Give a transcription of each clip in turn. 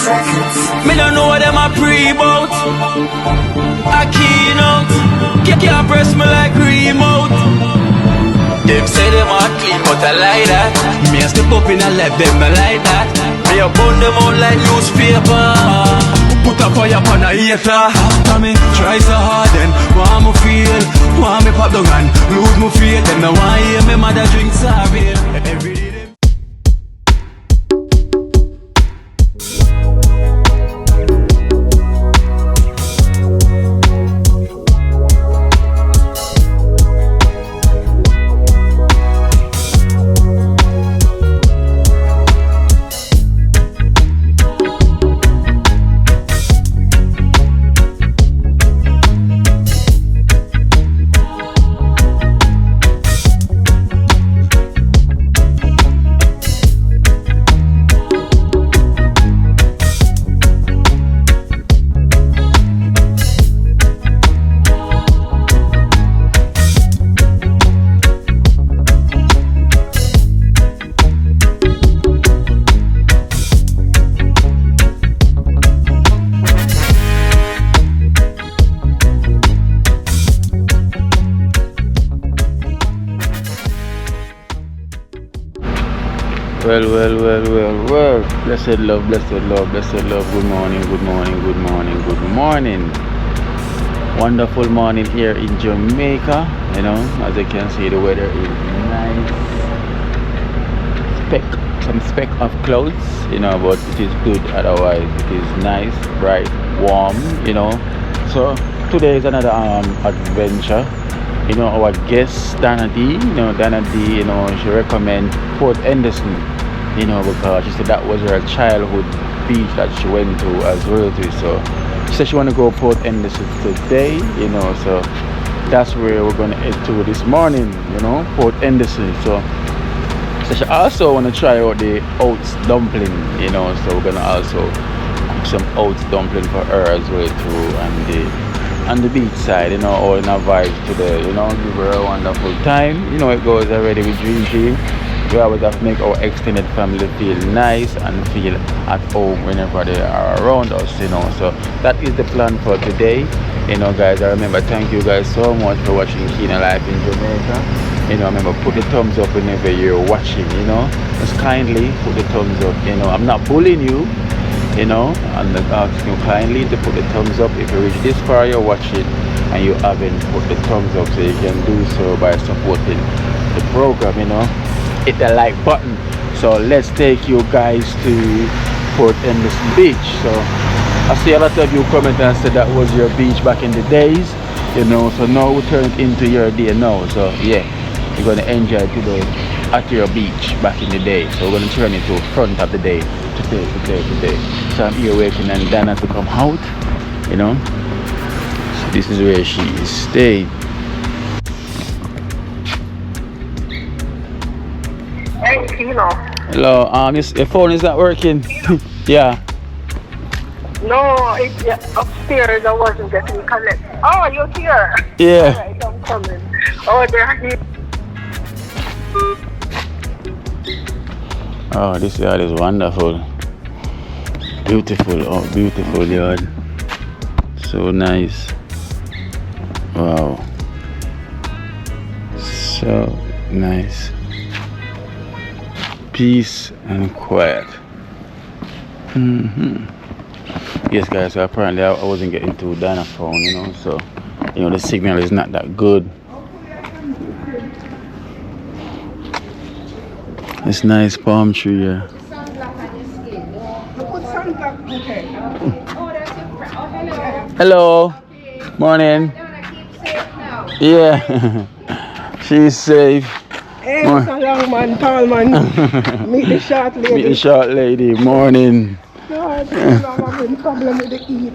Me don't know what them a pre-bout. A keynote. Can't press me like remote. Them say them a clean, but I like that. Me a step up in a left, them I like that. Me a burn them out like newspaper. Put a fire upon a hater. After me try so hard, then want me feel, want me pop down and lose my faith. Them no want hear me mother drink sorry. Every day. Well. Blessed love. Good morning. Wonderful morning here in Jamaica. You know, as you can see, the weather is nice. Some speck of clouds, you know, but it is good otherwise. It is nice, bright, warm, you know. So today is another adventure. You know, our guest Dana D, she recommend Port Henderson, you know, because she said that was her childhood beach that she went to as royalty. So she said she want to go Port Henderson today, you know, so that's where we're gonna head to this morning, you know, Port Henderson. So she also want to try out the Oats dumpling, you know, so we're gonna also cook some Oats dumpling for her as well too, and the beach side, you know, all in our vibes today, you know, give her a wonderful time. You know, it goes already with Dream. We always have to make our extended family feel nice and feel at home whenever they are around us, you know. So that is the plan for today, you know, guys. I remember, thank you guys so much for watching Kina Life in Jamaica. You know, remember, put the thumbs up whenever you're watching, you know. Just kindly put the thumbs up, you know. I'm not bullying you, you know, and asking you kindly to put the thumbs up. If you reach this far, you're watching and you haven't put the thumbs up, so you can do so by supporting the program, you know. Hit the like button. So let's take you guys to Port Henderson Beach. So I see a lot of you comment and said that was your beach back in the days, you know, so now we turn it into your day now. So yeah, you're gonna enjoy today at your beach back in the day. So we're gonna turn it to front of the day today. So I'm here waiting and Dana to come out, you know. So this is where she is staying. Hello, your phone is not working. Yeah. No, upstairs I wasn't getting connected. Oh, you're here. Yeah. Alright, I'm coming. Oh, they're here. Oh, this yard is wonderful. Beautiful yard. So nice. Wow. So nice. Peace and quiet. Yes, guys, so apparently I wasn't getting to Dana's phone, you know, so, you know, the signal is not that good. It's nice palm tree here. Hello. Morning. Yeah. She's safe. Hey, it's a long man, tall man. Meet the short lady. Morning. God, I'm having problem with the heat.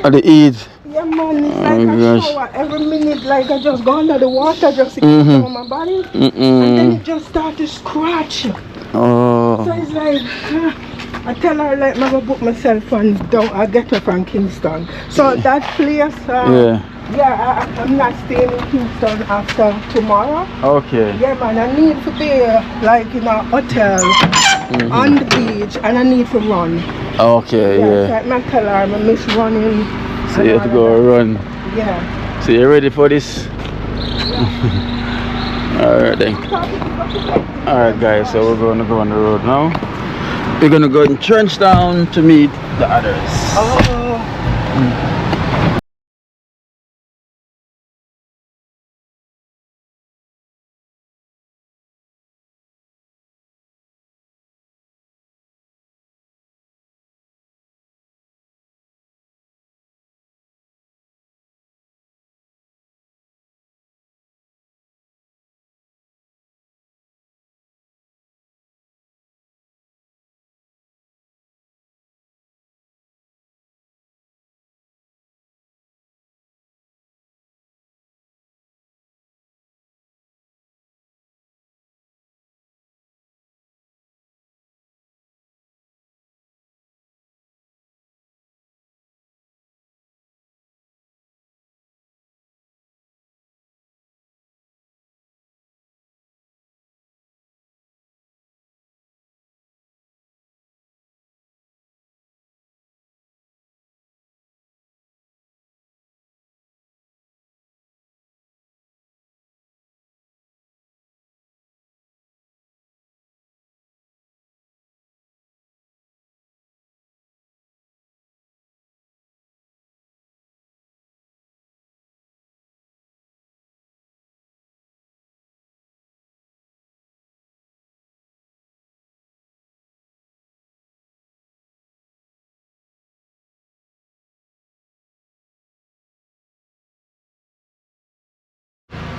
The heat? Yeah, man, it's like a shower. Every minute, like I just go under the water, just to keep on my body. And then it just start to scratch. Oh. So it's like, I tell her, like, I'm going to book myself and I get her from Kingston. So that place, I'm not staying in Kingston after tomorrow. Okay. Yeah, man, I need to be like in a hotel on the beach, and I need to run. Okay, Yeah, yeah. it's like my tell her I miss running. So you have to go run. Yeah. So you ready for this? Alright then. Alright guys, so we're gonna go on the road now. We're gonna go in Trenchtown to meet the others. Oh.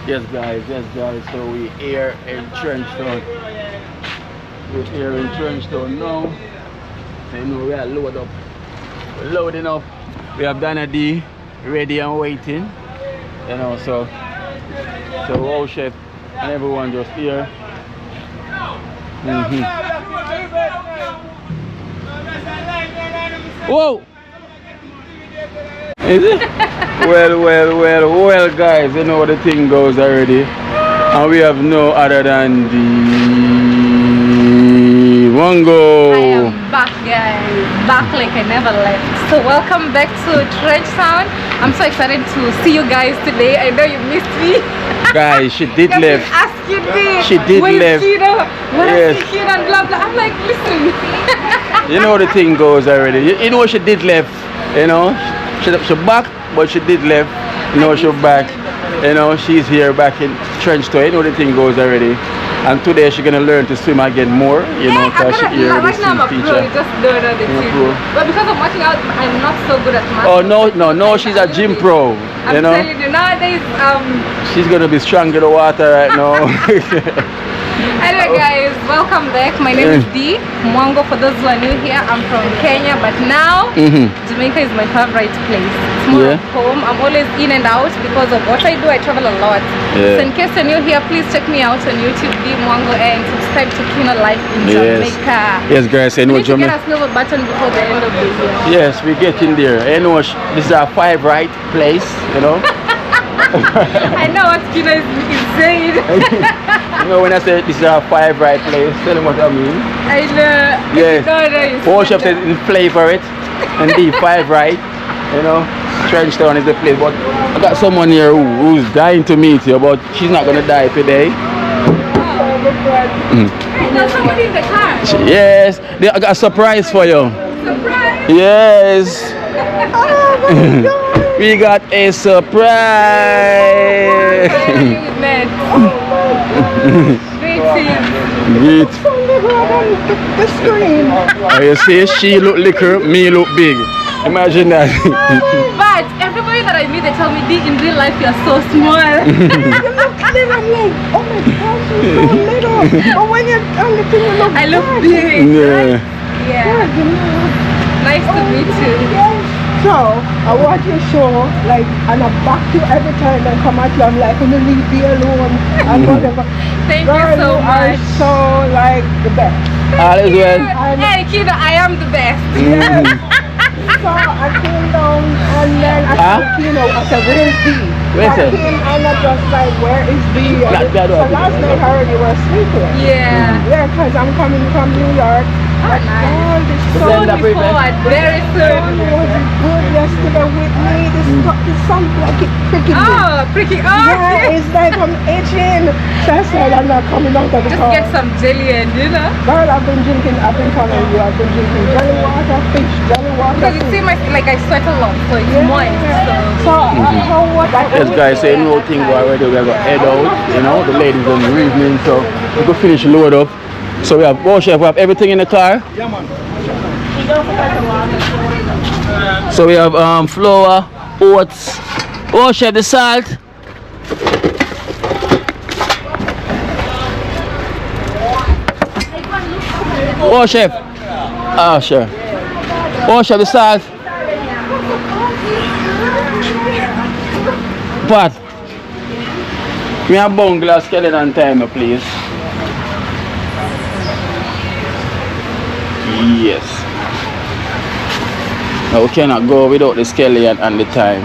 Yes guys, so we here in Trenchtown. We're here in Trenchtown now. So you know we are loaded up. We're loading up. We have Dana D ready and waiting. You know, so our chef and everyone just here. Whoa! Is it? Well guys, you know what the thing goes already. And we have no other than the Mongo. I am back guys, back like I never left. So welcome back to Trenchtown. I'm so excited to see you guys today. I know you missed me. Guys, she did left. Asking me. She did left. What is Kino and blah blah. I'm like, listen. You know the thing goes already. You know she did left. You know, she back, but she did left. You know she back. You know she's here back in Trenchtown. You know the thing goes already. And today she's gonna learn to swim again more. You know, because she here the right now I'm a teacher. pro. You just don't know the thing. But because I'm working out, I'm not so good at math. Oh no, she's a gym pro. I'm you know. telling you nowadays. She's gonna be strong in the water right now. Anyway guys, welcome back. My name is Dee Mwango. For those who are new here, I'm from Kenya, but now Jamaica is my favorite place. It's more of home. I'm always in and out because of what I do. I travel a lot. So in case you're new here, please check me out on YouTube, Dee Mwango, and subscribe to Kino Life in Jamaica. Yes guys, I know we need to get a silver button before the end of the year. Yes, we're getting there. I know this is a 5 right place, you know. I know what Kino is saying. You know when I say this is a 5 right place, tell them what I mean. I know. Yes. Paul Chef says in flavor it and the 5 right. You know, Trenchtown is the place. But I got someone here who's dying to meet you, but she's not gonna die today. There's somebody in the car. Yes, I got a surprise for you. Surprise! Yes. Oh my God. We got a surprise. Great. The screen. You see, she look little, me look big. Imagine that. But everybody that I meet, they tell me, Dee, in real life, you're so small. You look little. I'm like, oh my gosh, you're so little. But when you're on the thing, you look I look big. big. Yeah. Yeah. Nice to meet you. So, I watch your show, like, and I back you every time I come at you. I'm like, I'm gonna leave you alone and whatever. Thank Girl, you so much. are so, like, the best. All is well. Hey, Kino, I am the best. Yes. So, I came down and then I said, Kino, I said, where's Dee? Where's I it? came and I just like, where is Dee? That So last night I already was sleeping. Yeah. Yeah, because I'm coming from New York Oh, nice. All this The stuff. blender Looking forward very soon. Was it good yesterday with me? This stuff is something like it pricking me. Oh, pretty. Oh, Yeah, it's like I'm itching. So I said I'm not coming out of the just car. get some jelly and Girl, I've been following you. I've been drinking jelly water, jelly water. because it seems like I sweat a lot, so it's moist. So, how what? Yes, guys, so you know thing already. We have got head out, you know, the ladies in the evening, so we could finish load up. So we have, oh chef, we have everything in the car. Yeah, man. So we have flour, oats, oh chef, the salt. Oh chef, ah sure. Oh chef, the salt. Pat, we have bone glass skeleton timer, please. Yes. Now we cannot go without the skeleton and the time.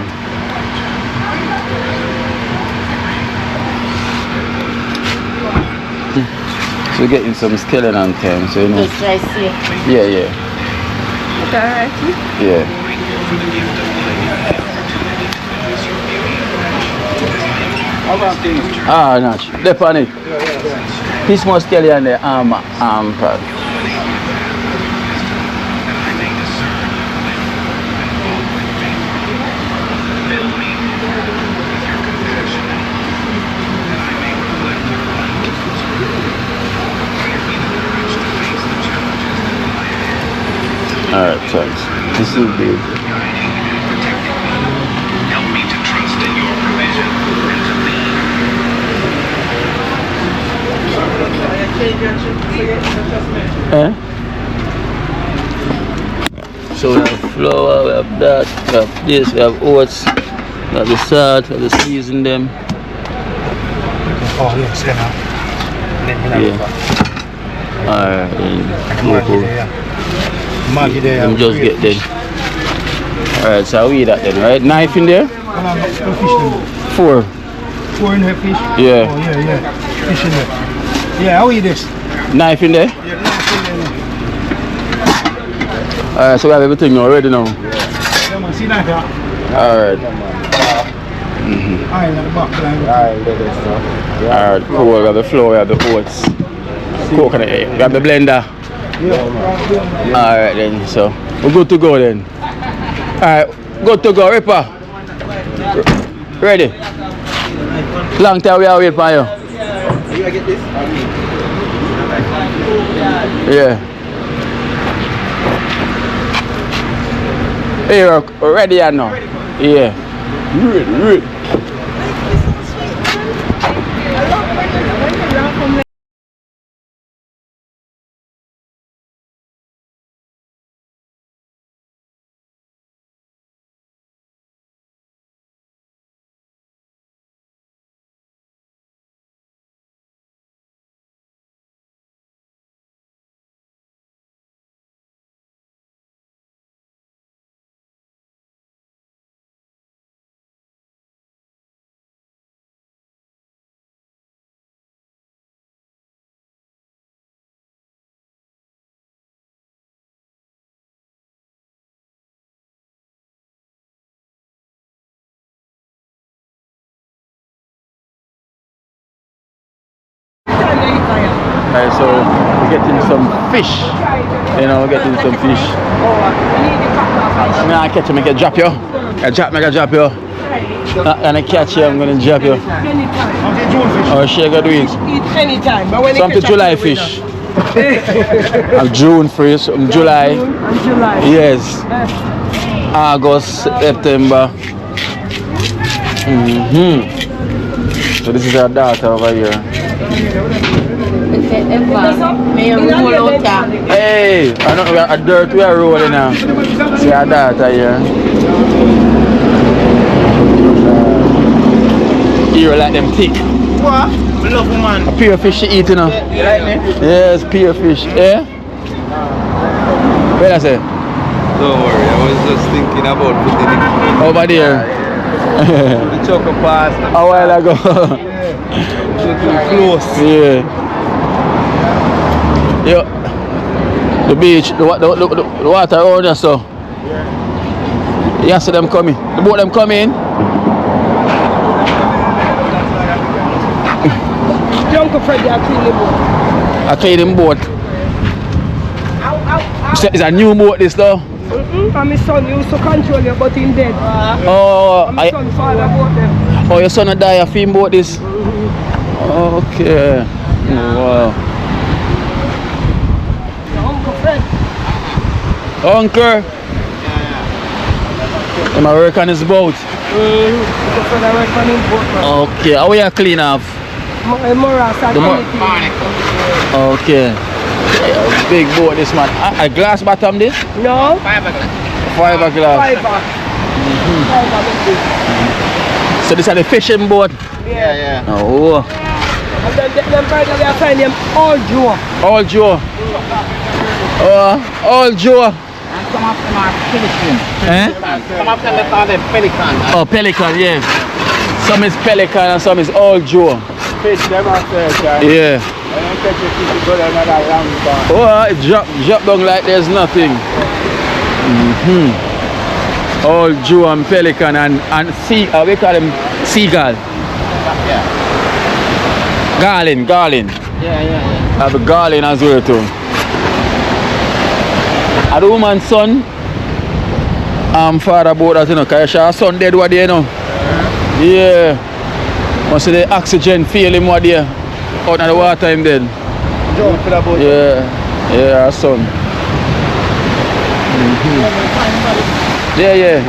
So we're getting some skeleton time, so you know. Yeah, yeah. Yeah. Ah, no, they're on it. This more skeleton the arm pad. Alright, thanks. This is big. Help me to trust in your provision and to lead. So we have flour, we have that, we have this, we have oats, we have the salt, we have the season them. Oh, yes, Yeah. Alright, Maggie there. I'm just get them. Alright, so we eat that then, right? Knife in there? 4. Four in the fish? Yeah. Oh, yeah. Fish in there. Yeah, I'll eat this. Knife in there? Yeah, knife in there. Alright, so we have everything already now. Yeah, man, see that here? Alright. Alright, at the back line. Alright, cool. We have the flour, we have the oats, coconut, we have the blender. Alright then, so we're good to go then. Alright, good to go, Ripper. Ready? Long time we are waiting for you. You get this? Yeah. Hey, we're ready or no? Yeah. Ready. Alright, so we're getting some fish. You know, we're getting some fish. I'm gonna catch him, I can drop you. I drop you. And I catch you, I'm gonna drop you. Or she gonna do it. Eat anytime, but when Some to July fish. I'm June fish, I'm July. July. Yes. August, September. So this is our daughter over here. Hey, I know we are a dirt we are rolling now. See our daughter here. Here like them thick. What? I love woman. A pure fish she eating now. You like me? Yes, pure fish. Yeah? What I say? Don't worry, I was just thinking about putting it Over there. the choco pasta. A while ago. Too close. Yeah. Yo. The beach, the water around there, so. You see them coming. The boat them coming. Uncle Freddy, I clean the boat. I clean him boat. It's a new boat this though. And my son used to control you, but he's dead. Oh, And my son father bought them. Oh, your son die a film boat this. Okay. Wow. Uncle Fred. Uncle. Am I work on his boat? Uncle Fred, I work on his boat. Okay. How you clean off? Okay. Big boat this man. A glass bottom this? No. Fiberglass. Fiber. So this is the fishing boat? Yeah. Oh. And then them brother we are find them all Joe. All Joe. All Joe. Some of them are pelican. Eh? Some of them they call them pelican. Oh, pelican, yeah. Some is pelican and some is all Joe. Fish them out there, guys. Yeah. I don't catch a fish to go down another long time. Oh, it drop down like there's nothing. All Joe and pelican and sea, we call them seagull. Yeah. Garland. Yeah. Have a garland as well too. And the woman's son, father about that, you know, because her son dead what day, you know. Yeah. Must see the oxygen feel him what day. Out of the water him dead. Yeah, her son. Yeah.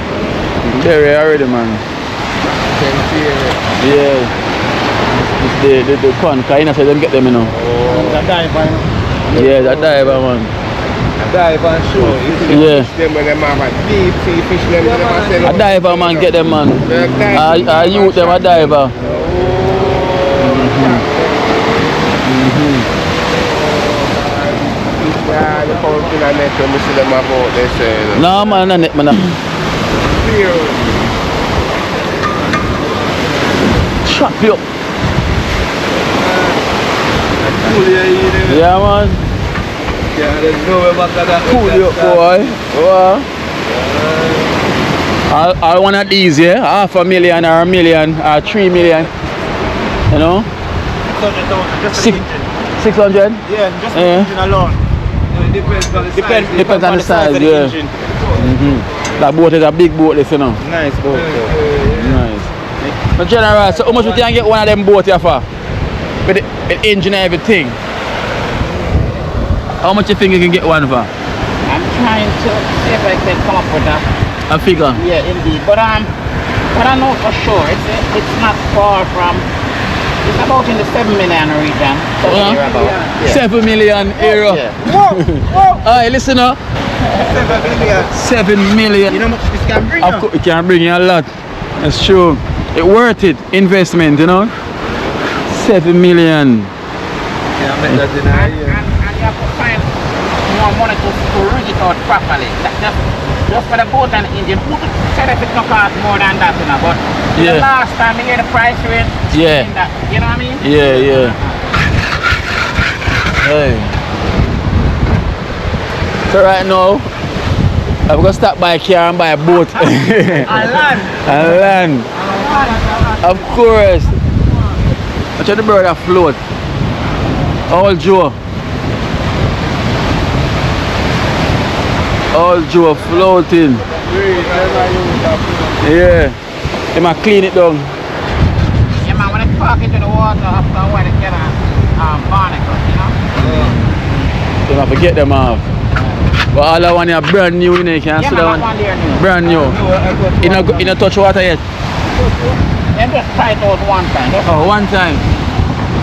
Bury already, man. Yeah. It's the con, because you know, so them get them, you know. The diver, Yeah, that diver, man. diver show. Yeah. Them when them have a deep sea fish, them A diver, man, get them, man. I youth them a diver. Yeah, the power in the net when we see them about, they say. No, man, man. Chop you up. Yeah, man. Yeah, there's no way back to that. Cool you up, boy. All one of these, yeah? $500,000 or $1 million or $3 million. You know? 600? Yeah, just the engine alone. It depends on the size. Depends on the size, yeah. engine. That boat is a big boat, this, you know. Nice boat. Nice. But general, so how much we can get one of them boats here for? With the engine and everything. How much you think you can get one for? I'm trying to see if I can come up with A figure? yeah, indeed. But I know for sure it's not far from. It's about in the 7 million region. Yeah. 7 million euro. Yeah. Alright, listen up. 7 million. You know how much this can bring? Of course, it can bring you a lot. That's true. It's worth it. Investment, you know. 7 million. Yeah, I that And you have to find more money to rig it out properly. Just for the boat and the engine. Who said that it don't cost more than that, you know? But the last time we hear the price range, Yeah. that, you know what I mean? Yeah. Hey. So right now, I'm gonna stop by a car and buy a boat. And land. Of course. Watch out the bird afloat. All Joe. All Joe floating. Yeah. They might clean it down. Yeah, man, when it park into the water after a while, it get a barnacle, you know? They might forget them off. But all I want is brand new, you know, you can see that one. Brand new. You don't touch water yet? Then just try it out one time. Oh, one time.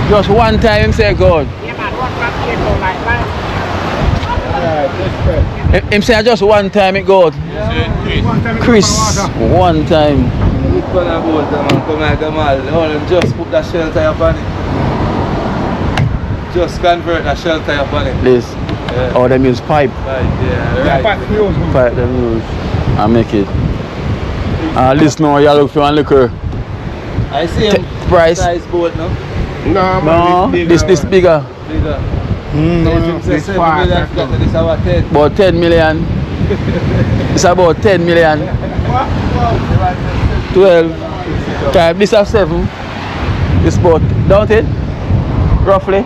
Just one time, say God. Yeah, man, one back here to like that. Him say just one time it go. Chris, one time. Just put that shelter up on it. Just convert that shelter up on it. This. Yeah. Oh, them use pipe. Right. Pipe them use. I make it. This now you look for one liquor. I see him. Price. Size boat, no? No, this bigger. Bigger. This part. This our 10. About 10 million. It's about 10 million. 12. Time this is 7. This boat, don't it? Roughly.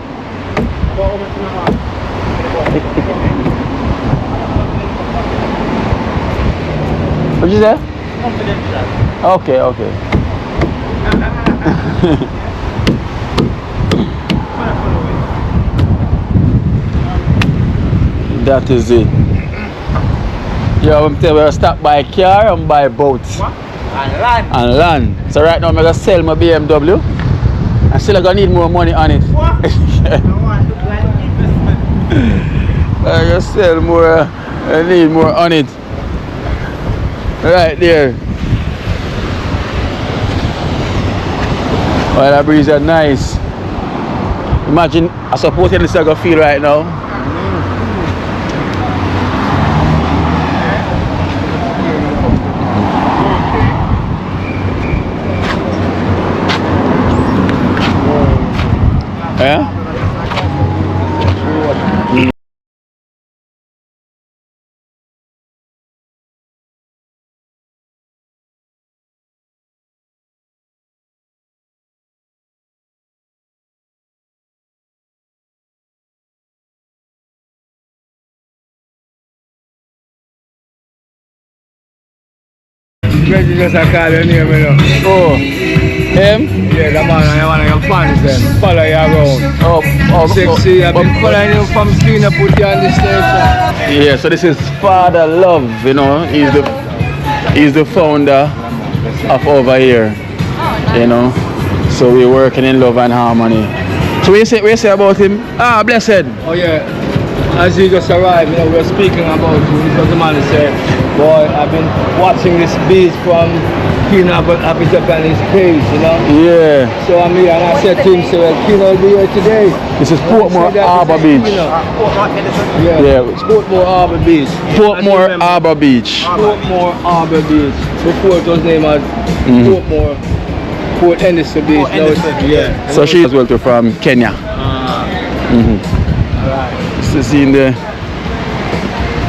What you say? Okay, okay. That is it. Yeah, I'm telling you, I stop by car and buy boats. What? And land. And land. So right now I'm gonna sell my BMW. I still gonna need more money on it. What? I gotta sell more. I need more on it. Right there. Well, that breeze is nice. Imagine I suppose this I gonna feel right now. Yeah? Just a call your name, you know. Oh, him? Yeah, the man, I want your fans them. Follow you around. Sexy, I've been following you from screen and put you on the station. Yeah, so this is Father Love, you know. He's the founder of over here. You know. So we're working in love and harmony. So what you say about him? Ah, blessed. Oh yeah. As you just arrived, you know, we're speaking about you. This was the man who said, boy, I've been watching this beach from Kino up on his page, you know? Yeah. So I'm here and I said to him, so Kino will be here today. This is Portmore Harbour Beach. Yeah, it's Portmore Harbour Beach. Portmore Harbour Beach. Portmore Harbour Beach. Before it was named as Portmore Port Henderson Beach. Yeah. So she as well too from Kenya. To see in the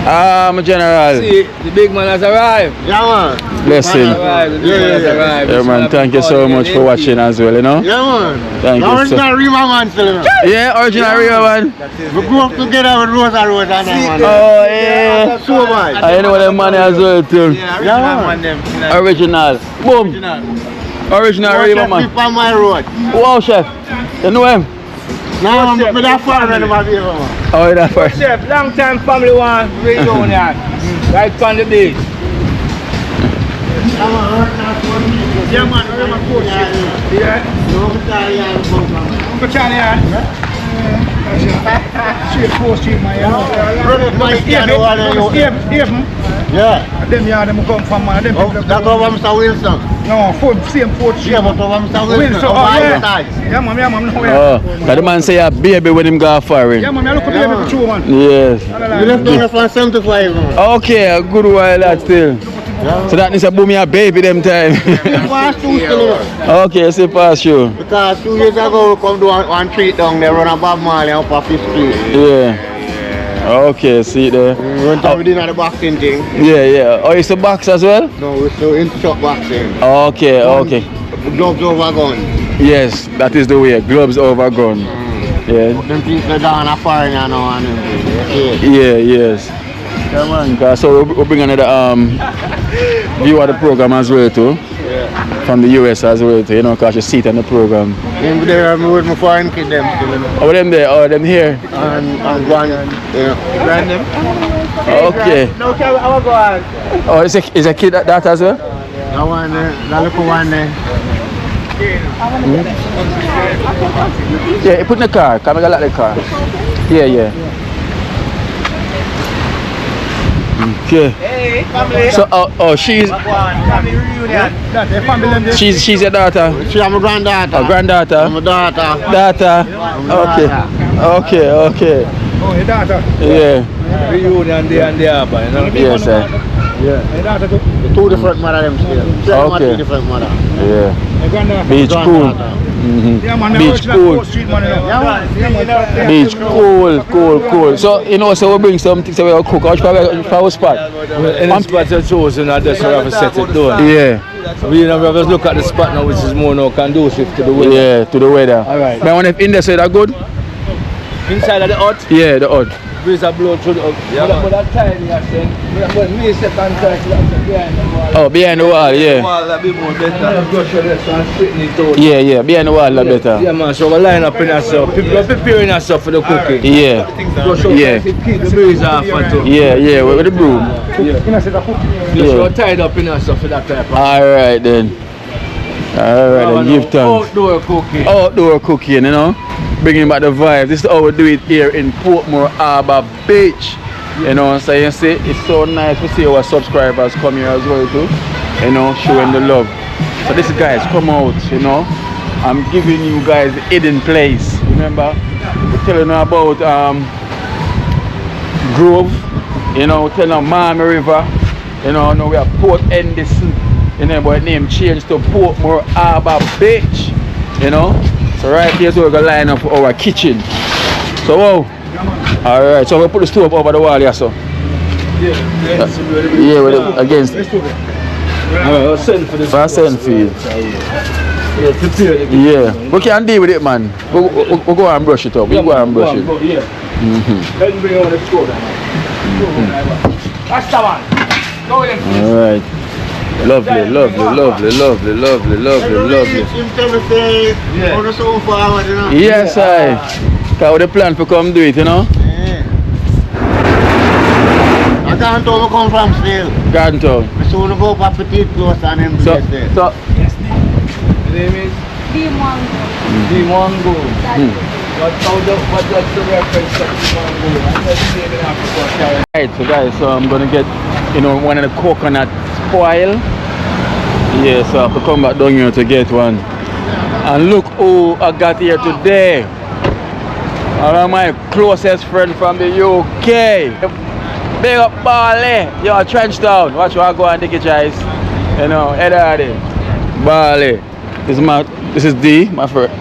my general. See, the big man has arrived. Yeah, man. Blessing. Yeah, man, thank you so much for watching as well, you know? Yeah, man. Thank you. Original Rima man, still. Yeah, original Rio man. We grew up together with Rosa and that man. Oh, yeah. So much. I know them money as well too. Yeah, man. Original. Boom. Original Rio man. Keep on my road. Wow, chef. You know him? No, I'm that far in my vehicle, man. Oh, that far. Chef, long time family one reunion. Right on the beach. Yeah, man, we're my coach. Yeah. No, I'm Battalion. Straight 4 Street, my yeah. Them yard them come from man. Them That's over Mr. Wilson. no, same 4th Street. Yeah, but over Mr. Wilson. Yeah, man, no. Oh, that the man say a baby when him go foreign. Yeah, man, I look at baby for true, man. Yes. You left down for 75, man. Okay, a good while that still. So that means a boom a baby them time. Okay, see past you. Because 2 years ago, we come to one street down there, run a Bob Marley up off 5th Street. Yeah. Okay, see there. One time we did the boxing thing. Yeah, yeah. Oh, it's a box as well? No, we're still in shop boxing. Okay, okay. Gloves over gun. Yes, that is the way. Gloves over gun. Yeah. Them people down a foreigner now and everything. Yeah, yes. Yeah, man. So we'll bring another view of the program as well too. Yeah. From the US as well too, you know, because you see it on the program. I'm there with my foreign kid them still. Oh, them there, oh, them here. And one, yeah. Brand them. Okay. No, I will go on. Oh, is a kid that as well? That one there, that little one there. Yeah, put in the car. Come and get the car. Yeah, yeah. Okay. Hey, family. So, she's Family reunion. That's a family. she's your daughter. She's my granddaughter. Oh, granddaughter. I'm a daughter. Daughter. Okay. Okay. Oh, your daughter. Yeah. Reunion there and there, but you know. Yes, sir. Yeah. Two different mother them still. Okay. Two different mother. Yeah. Beach cool. Yeah, man, Beach cool. Street, man, you know. Beach cool. So you know, so we bring some things so we cook. How for our spot? Well, any spot you chosen, I just have to set it down. Yeah. We you know, we have to look at the spot now, which is more now conducive to the weather. Yeah, to the weather. Alright. But when if in there, so that good? Inside of the hut, Yeah, the odd. breeze a blow through the hut. But that tiny, I think. But me step and touch that behind the wall. Oh, behind the wall, yeah. Wall a bit more better. I'll brush your legs and straighten it out. Yeah, behind the wall, a better. Yeah, man, so we line up in ourselves. People are preparing ourselves for the cooking. Yeah, Brush out Yeah. to keep the breeze off and to. yeah, with the broom. Just so tied up in ourselves for that type of. Alright then. Alright then, give thanks. Outdoor cooking. Outdoor cooking, you know. Bringing back the vibe. This is how we do it here in Portmore Harbour Beach. You know, so you see, it's so nice to see our subscribers come here as well too. You know, showing the love. So this guys come out, you know. I'm giving you guys the hidden place. Remember, we're telling you about Grove, you know, telling you Miami River, you know, now we are Port Henderson, you know, but name changed to Portmore Harbour Beach, you know. So right here, so we're gonna line up our kitchen. So wow. Alright, so we put the stove over the wall here, so. Yeah, with it against it. Alright, I'll send for this. I'll send for you. Yeah, prepare it. Yeah, we can deal with it, man. We'll go and brush it up. We'll go and brush it. Yeah. Let me bring over the stove. That's the one. Go in. Alright. Lovely. Him tell me say, on the so forward, you know. Yes, I. Cause the plan for come do it, you know? Yeah. I can't tell me come from still. Ganto. I soon go up petite close and them So, place there. so, The name is Dimongo. Dimongo. What's the reference to Dimongo? right, so guys, so I'm gonna get, you know, one of the coconut spoil. Yeah, so I have to come back down here to get one. And look who I got here today. One of my closest friend from the UK. Big up Bali. Yo, Trenchtown. Watch what I go and take a choice. You know, head out there. Bali. This is D, my friend.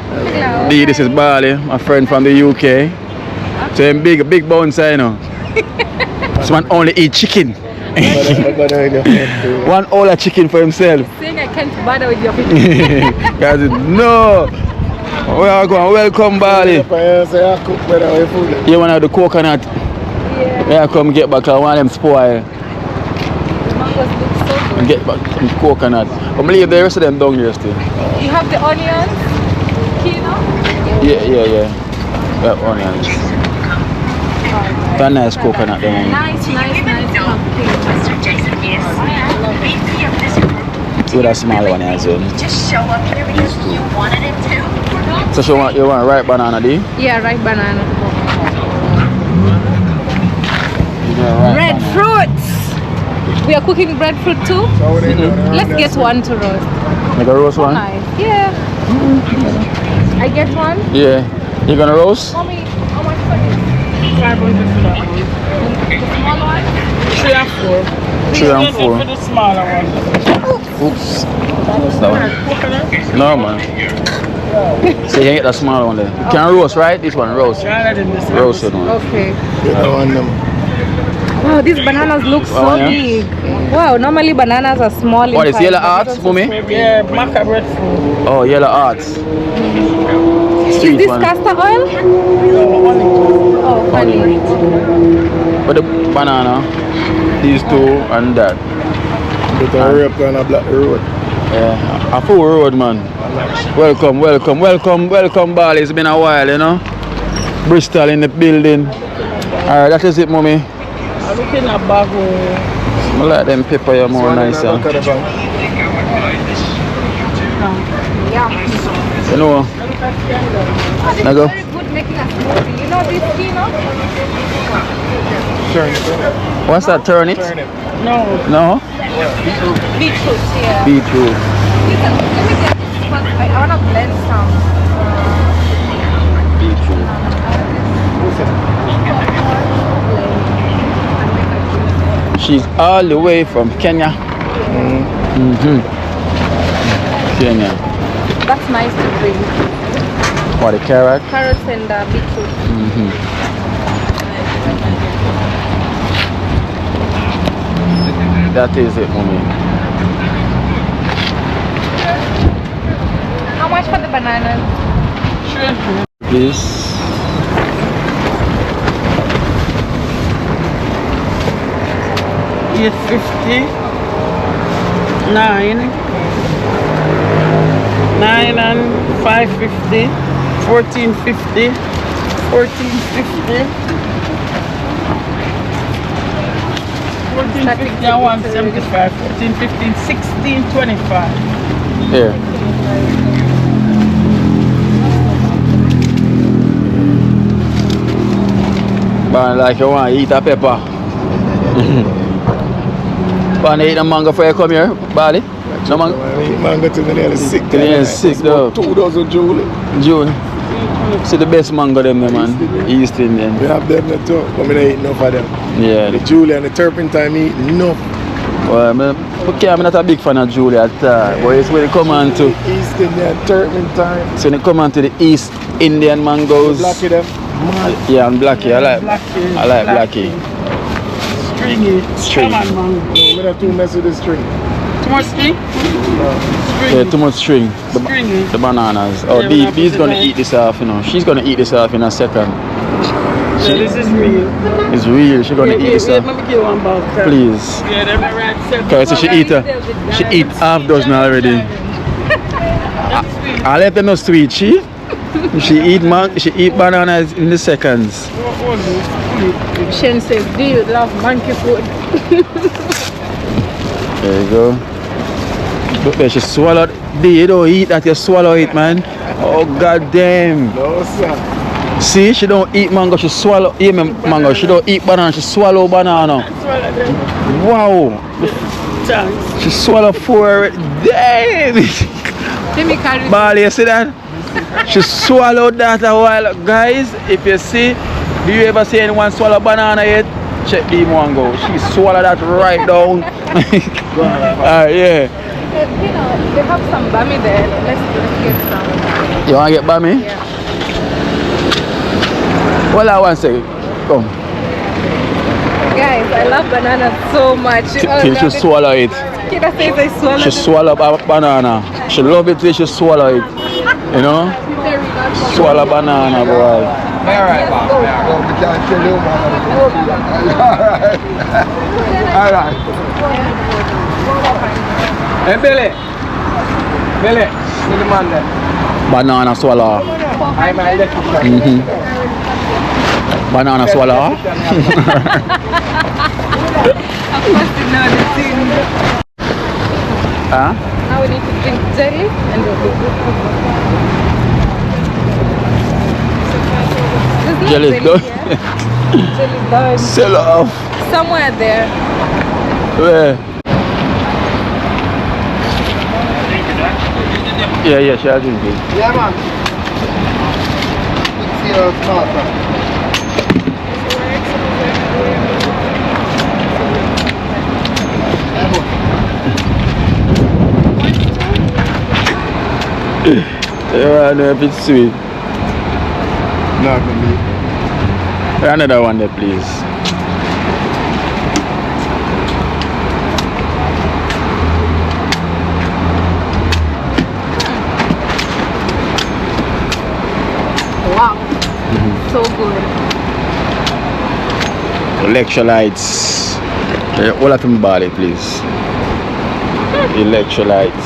D, this is Bali, my friend from the UK. So I'm big bouncer, you know. This man only eat chicken. One all chicken for himself. Saying I can't bother with your Guys, no. We are going. Welcome, Bali. You want to have the coconut? Yeah. Come get back. I want them spoil. The mangoes look so good. Get back some coconut. I'm leave the rest of them down here still. You have the onions, kino. Yeah. We have onions. That nice coconut there. Nice pumpkin. With a small one as well. Just show up here because you wanted it to. So you want ripe banana, D? Yeah, ripe banana. Red Fruits. We are cooking breadfruit too. Let's get one to roast. Like a roast one? Nice. Yeah. I get one. Yeah. You gonna roast? How much for this? The small one? 3 and 4. 3 and 4. For the smaller one. Oops. That one. No, man. So you can get that small one there. You can roast, right? This one, roast. Roasted one. Okay. Wow, these bananas look so big. Wow, normally bananas are small. What is yellow hearts for me? Yeah, maca breadfruit. Oh, yellow hearts. Is this castor oil? Oh, honey. But the banana, these two and that. Hurry up and black road. Yeah, a full road, man. Welcome, Bali. It's been a while, you know. Bristol in the building. Alright, that is it, mommy. I'm looking at bago. I like them pepper, you're more nicer. You know, now go. Very good making a smoothie. You know this kino? What's that, turnip? No? Beetroot, yeah. Beetroot. Listen, let me get this because I want to blend some. She's all the way from Kenya. Kenya. That's nice to drink. What, the carrot? Carrots and beetroot. That is it, mommy. How much for the bananas? Please. $8.50, 9 and $5.50, $14.50, $14.50, $14.50 and $1.75, $14.15, $16.25. Here. But like you want to eat a pepper. Want to eat a mango before you come here, Bali? No mango? Mango to me nearly sick. Nearly sick though. 2 dozen June. June. See the best mango them there, man. East Indian. We have them there too, but I don't eat enough of them. Yeah. The Julia and the turpentine I eat enough. Well, I'm not a big fan of Julia at all. But it's when it come on to East Indian turpentine. so when it come on to the East Indian mangoes. Blackie them. Yeah, and Blackie. I like Blackie. Stringy. String. Come on, mango. No, I'm not too messy with the string. Too much string? Yeah, too much string. Stringy. The bananas. Oh, Yeah, Bee's gonna eat this off, you know. She's gonna eat this off in a second. So this is real. It's real. She's gonna eat this off. Let me give one bowl. Please. Yeah, them are right. Cause she eat half dozen already. I let her know sweet. She eat bananas in the seconds. Shen says, do you love monkey food? There you go. Look there, she swallowed. You don't eat that, you swallow it, man. Oh god damn. No sir. See, she don't eat mango, she swallow mango. She don't eat banana, she swallow banana. Wow. Thanks. She swallow 4. Damn. Bali, you see that? She swallowed that a while. Guys, if you see, do you ever see anyone swallow banana yet? Check the mango. She swallowed that right down. Yeah. You know, they have some bami there. Let's get some. You want to get bami? Yeah. Well, I want to say, come. Guys, I love bananas so much. Till she swallow it. Kida says I swallow She swallow a banana. She love it till she swallow it. You know? Swallow banana, boy. Alright, man. We can't tell you, man. Alright. Hey, Billy. Billy. See the man there. Banana swallow. I'm an electrician. Banana swallow. Of course, you know the thing. Huh? Now we need to drink jelly and we'll be good. There's no Jelly's done. here. Jelly's done. Sell it off. Somewhere there. Where? Yeah, she has drink it. Yeah, man. See how it's not, man. Yeah, I know if it's sweet. Not gonna be. Another one there, please. Wow. So good. Electrolytes. All of them Bali, please. Electrolytes.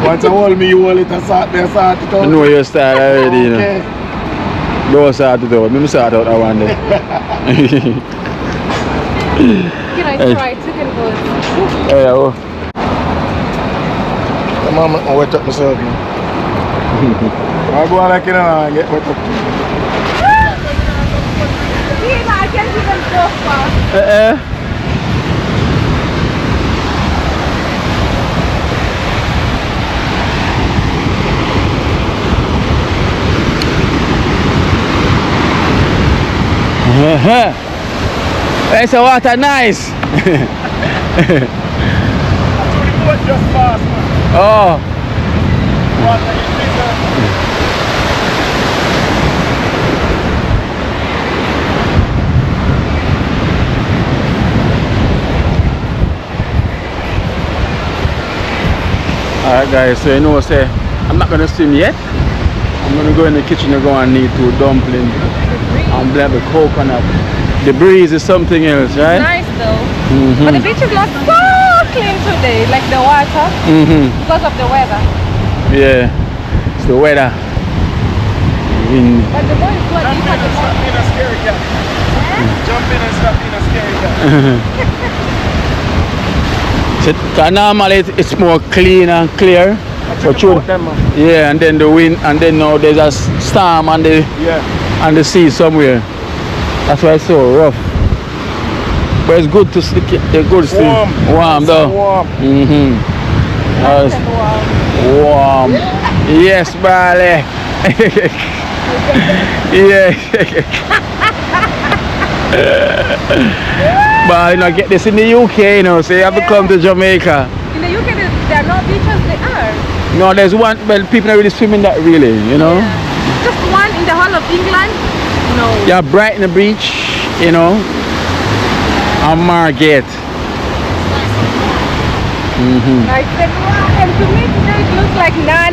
Once I hold me, you hold it and start it I out. know your style already, you know. Okay. Don't start it out. Let me start out that one day. Can I try chicken balls? Hey, oh. Come on, I'm wet up myself now. I'll go on like you know and get wet up. I can't even go far. It's the water nice. Just fast, man. Oh. Water is bigger. Alright guys, so you know say I'm not gonna swim yet. I'm gonna go in the kitchen and go and knead 2 dumplings and blend the coconut. The breeze is something else, right? Nice though. But the beach is not so clean today, like the water, because of the weather. Yeah, it's the weather. Wind. But the boy is not deep at the Stop being a scary cat. Jump in and stop being a scary cat. So normally it's more clean and clear. But you, yeah, and then the wind, and then now there's a storm on the on the sea somewhere. That's why it's so rough. But it's good to sleep. It's good to sleep. Warm though. Warm. Nice and warm. Yes, Bale. Yeah. But you know, get this in the UK, you know, so you have to come to Jamaica. In the UK, there are no beaches. There are. No, there's one, but people don't really swim in that, really, you know. Yeah. Just one in the whole of England. No. Yeah, Brighton Beach, you know, and Margate. Nice and to me today it looks like nah,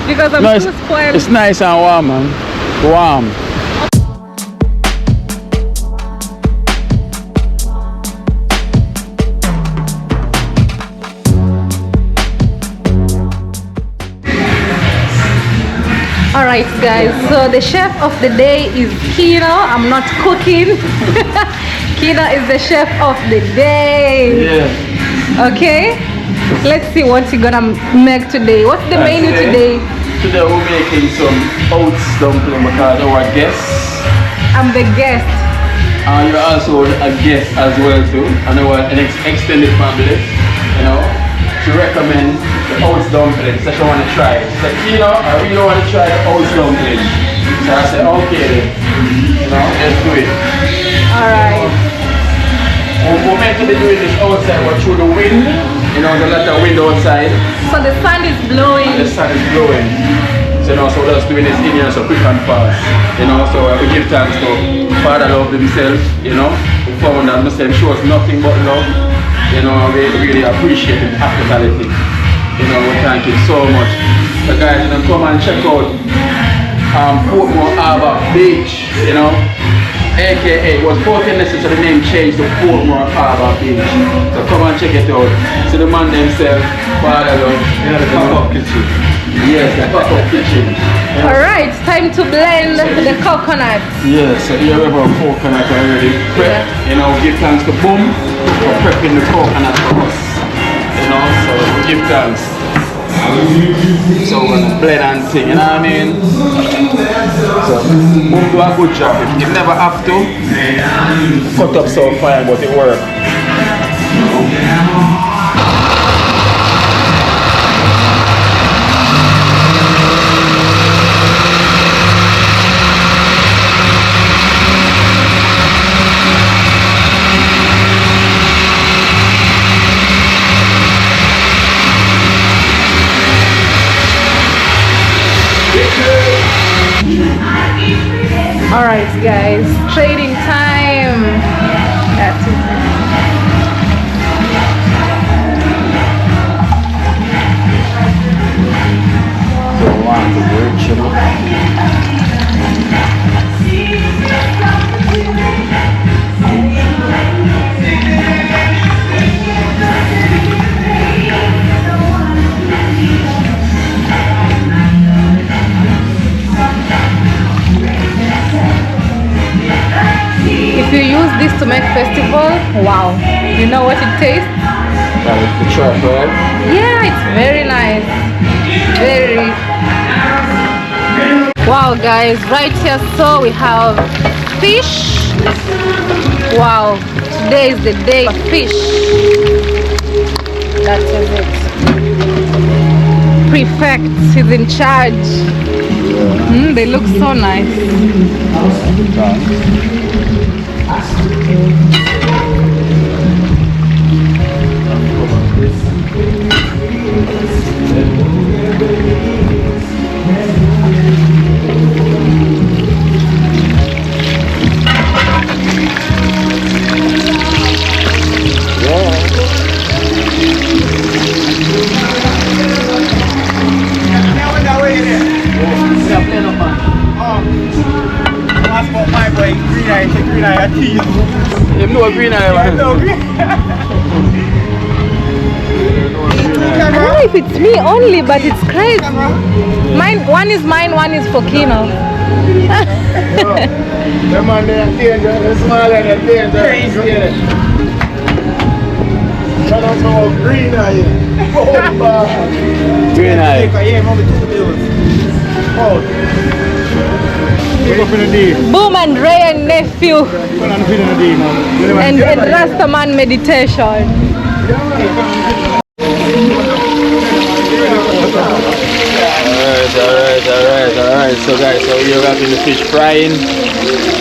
because I'm too spoiled. It's nice and warm, man. Warm. Alright guys, so the chef of the day is Kino. I'm not cooking. Kino is the chef of the day. Yeah. Okay, let's see what you're gonna make today. What's the menu today? Today we're making some oats dumpling because our guests. I'm the guest. You're also a guest as well too, and our extended family, you know. She recommend the oats dumplings that she want to try. She said, you know, I really want to try the oats dumplings. So I said, okay then, you know, let's do it. Alright. We're meant to be doing this outside, but through the wind, you know, there's a lot of wind outside. So the sun is blowing. And the sun is blowing. So, you know, so we're just doing this in here so quick and fast. You know, so we give thanks to Father Love himself, you know. We found that Muslim shows nothing but love. You know, we really appreciate his hospitality. You know, we thank him so much. So guys, you know, come and check out Portmore Harbour Beach, you know. AKA, it was both necessary, so the name changed to Portmore Harbour Beach. So come and check it out. So the man themselves, Father Love, you know, the pop-up kitchen. Yes, the pop-up kitchen. Alright, time to blend the coconut. Yes, so here we have our coconut already prepped. You know, give thanks to Boom for prepping the coconut for us. You know, so we give thanks. So we're gonna blend and thing, you know what I mean? So Boom do a good job. You never have to cut up so fine, but it works. Alright guys, trading time. That's it. So on the word, you know. If you use this to make festival, wow. You know what it tastes? That is the chocolate. Yeah, it's very nice. Very. Wow guys, right here so we have fish. Wow, today is the day of fish. That is it. Prefect is in charge. They look so nice. You know green eye, man. I don't know if it's me only, but it's crazy. Mine, one is mine, one is for Kino. The man they are dangerous, the smaller they are dangerous. I don't know green eye. Green eye. Boom and Ray and nephew. And Rastaman meditation. Alright. So guys, so we're having the fish frying.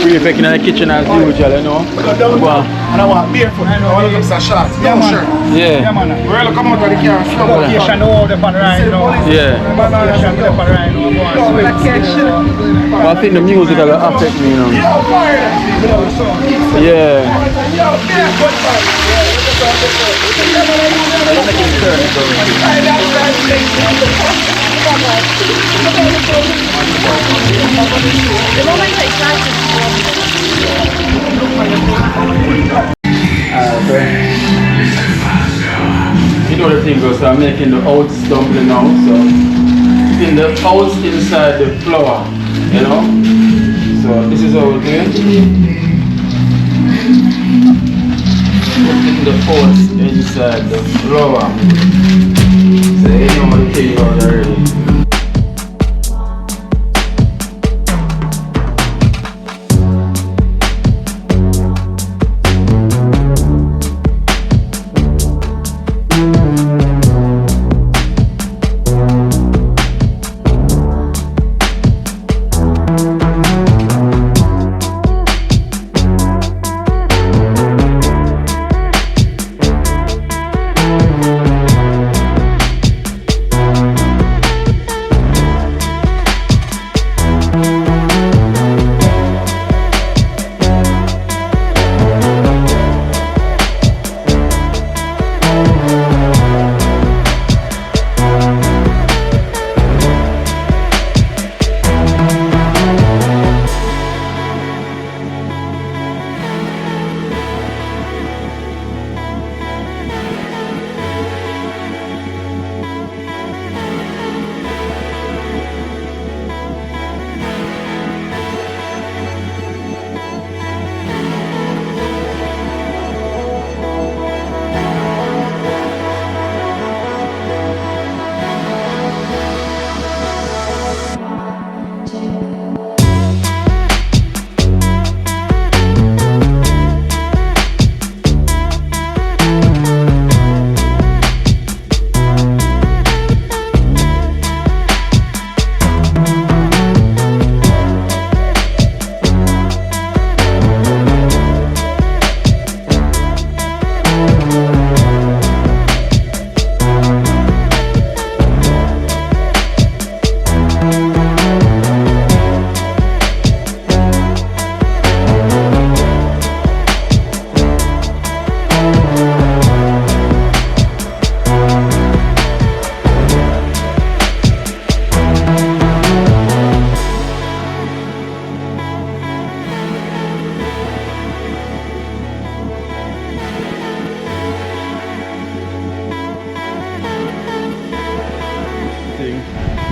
We're making in the kitchen as usual, you know. And I want barefoot. I want to look so short. Yeah, man. Yeah. Man. We're going to come out of the car. Location all the pan right now. Yeah. Location all the pan right now. But I think the music will affect me, you know. Yeah. You know the thing goes, so I'm making the oats dumpling now, so putting the oats inside the flour, you know. So this is how we do it. Putting the oats inside the flour. So you know the thing goes already.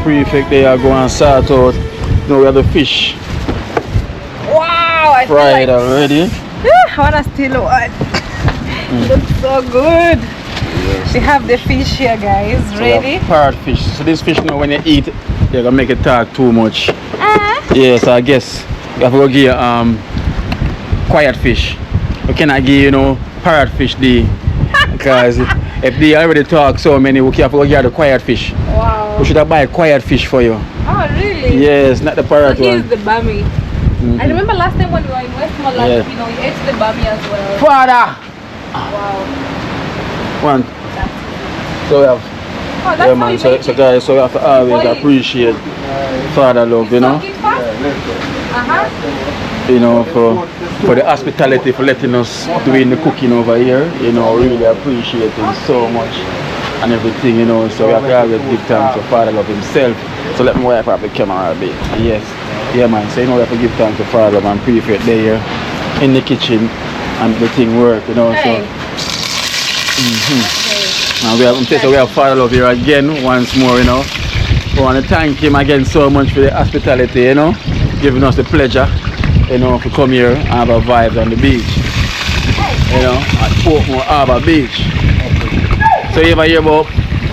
Prefect they are going to sort out. Now we have the fish. Wow, I fried feel like, already. I wanna still one. Looks so good. Yes. We have the fish here, guys, so ready. Parrot fish. So this fish now when you eat, you're gonna make it talk too much. Yeah, so I guess you have to give quiet fish. We cannot give parrot fish because if they already talk so many, we have to give the quiet fish. Wow. We should have buy quiet fish for you. Oh really? Yes, not the parrot so one. Here's the bummy. I remember last time when we were in Westmoreland, Yeah. you know, you ate the bami as well. Father! Wow. One. So we have, Oh, that's yeah how man, you so make it. guys, so we have to always Boil it. appreciate father love, you know. Soak it first? You know, for the hospitality, for letting us doing the cooking over here, you know, really appreciating so much and everything, you know. So we have to always give thanks to Father Love himself. So let me wipe up the camera a bit. Yes, yeah man, so you know we have to give thanks to Father Love and pray for it there in the kitchen and the thing work, you know. So and we have Father Love here again once more, you know. We want to thank him again so much for the hospitality, you know, giving us the pleasure, you know, to come here and have a vibe on the beach, you know, at Portmore Harbour Beach. So you ever hear about